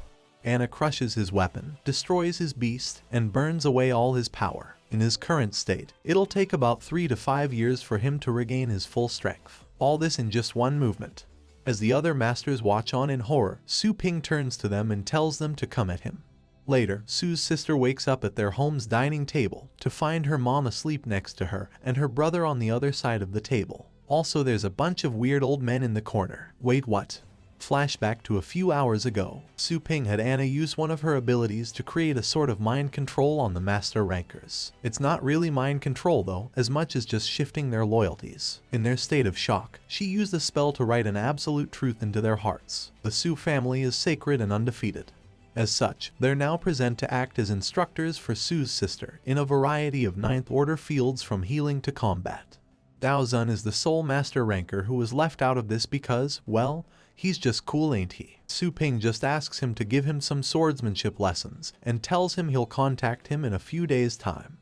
Anna crushes his weapon, destroys his beast, and burns away all his power. In his current state, it'll take about 3 to 5 years for him to regain his full strength. All this in just one movement. As the other masters watch on in horror, Su Ping turns to them and tells them to come at him. Later, Su's sister wakes up at their home's dining table to find her mom asleep next to her and her brother on the other side of the table. Also, there's a bunch of weird old men in the corner. Wait, what? Flashback to a few hours ago, Su Ping had Anna use one of her abilities to create a sort of mind control on the master rankers. It's not really mind control though, as much as just shifting their loyalties. In their state of shock, she used a spell to write an absolute truth into their hearts. The Su family is sacred and undefeated. As such, they're now present to act as instructors for Su's sister in a variety of 9th order fields from healing to combat. Dao Zun is the sole master ranker who was left out of this because, well, he's just cool, ain't he? Su Ping just asks him to give him some swordsmanship lessons and tells him he'll contact him in a few days' time.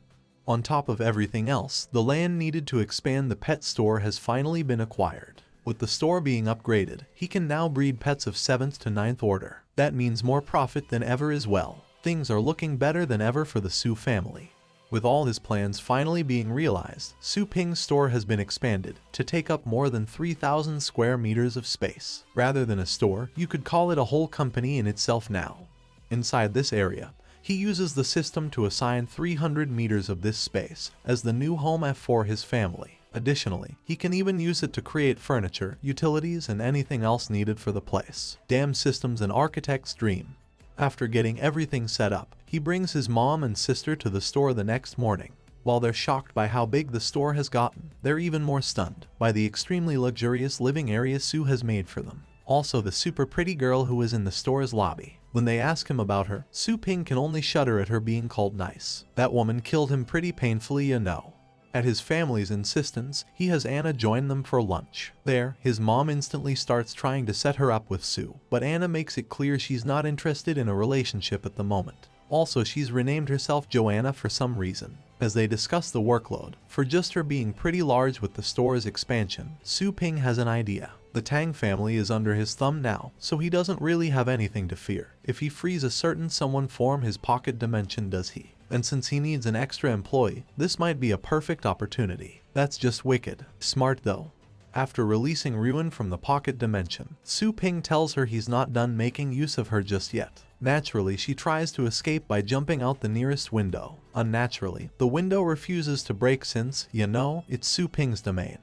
On top of everything else, the land needed to expand the pet store has finally been acquired. With the store being upgraded, he can now breed pets of 7th to 9th order. That means more profit than ever as well. Things are looking better than ever for the Su family. With all his plans finally being realized, Su Ping's store has been expanded to take up more than 3,000 square meters of space. Rather than a store, you could call it a whole company in itself now. Inside this area, he uses the system to assign 300 meters of this space as the new home for his family. Additionally, he can even use it to create furniture, utilities, and anything else needed for the place. Damn systems an architect's dream. After getting everything set up, he brings his mom and sister to the store the next morning. While they're shocked by how big the store has gotten, they're even more stunned by the extremely luxurious living area Su has made for them. Also the super pretty girl who is in the store's lobby. When they ask him about her, Su Ping can only shudder at her being called nice. That woman killed him pretty painfully, you know. At his family's insistence, he has Anna join them for lunch. There, his mom instantly starts trying to set her up with Su, but Anna makes it clear she's not interested in a relationship at the moment. Also, she's renamed herself Joanna for some reason. As they discuss the workload, for just her being pretty large with the store's expansion, Su Ping has an idea. The Tang family is under his thumb now, so he doesn't really have anything to fear. If he frees a certain someone from his pocket dimension, does he? And since he needs an extra employee, this might be a perfect opportunity. That's just wicked. Smart though. After releasing Ruin from the pocket dimension, Su Ping tells her he's not done making use of her just yet. Naturally, she tries to escape by jumping out the nearest window. Unnaturally, the window refuses to break since, you know, it's Su Ping's domain.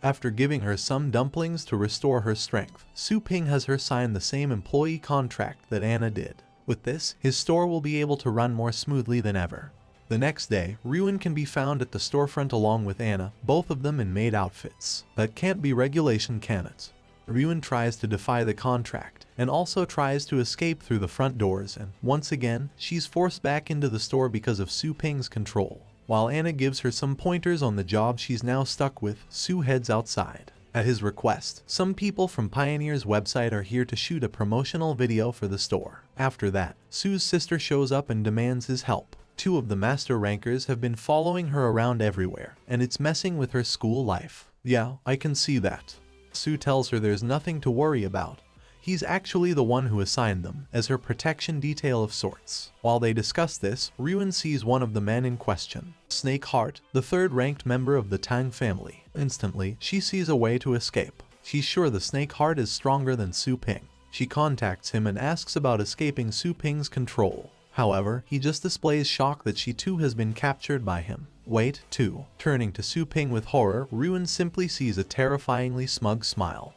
After giving her some dumplings to restore her strength, Su Ping has her sign the same employee contract that Anna did. With this, his store will be able to run more smoothly than ever. The next day, Ruin can be found at the storefront along with Anna, both of them in maid outfits. That can't be regulation, can it? Ruin tries to defy the contract, and also tries to escape through the front doors, and once again, she's forced back into the store because of Su Ping's control. While Anna gives her some pointers on the job she's now stuck with, Su heads outside. At his request, some people from Pioneer's website are here to shoot a promotional video for the store. After that, Su's sister shows up and demands his help. 2 of the master rankers have been following her around everywhere, and it's messing with her school life. Yeah, I can see that. Su tells her there's nothing to worry about. He's actually the one who assigned them, as her protection detail of sorts. While they discuss this, Ruin sees one of the men in question, Snake Heart, the 3rd ranked member of the Tang family. Instantly, she sees a way to escape. She's sure the Snake Heart is stronger than Su Ping. She contacts him and asks about escaping Su Ping's control. However, he just displays shock that she too has been captured by him. Wait, too. Turning to Su Ping with horror, Ruin simply sees a terrifyingly smug smile.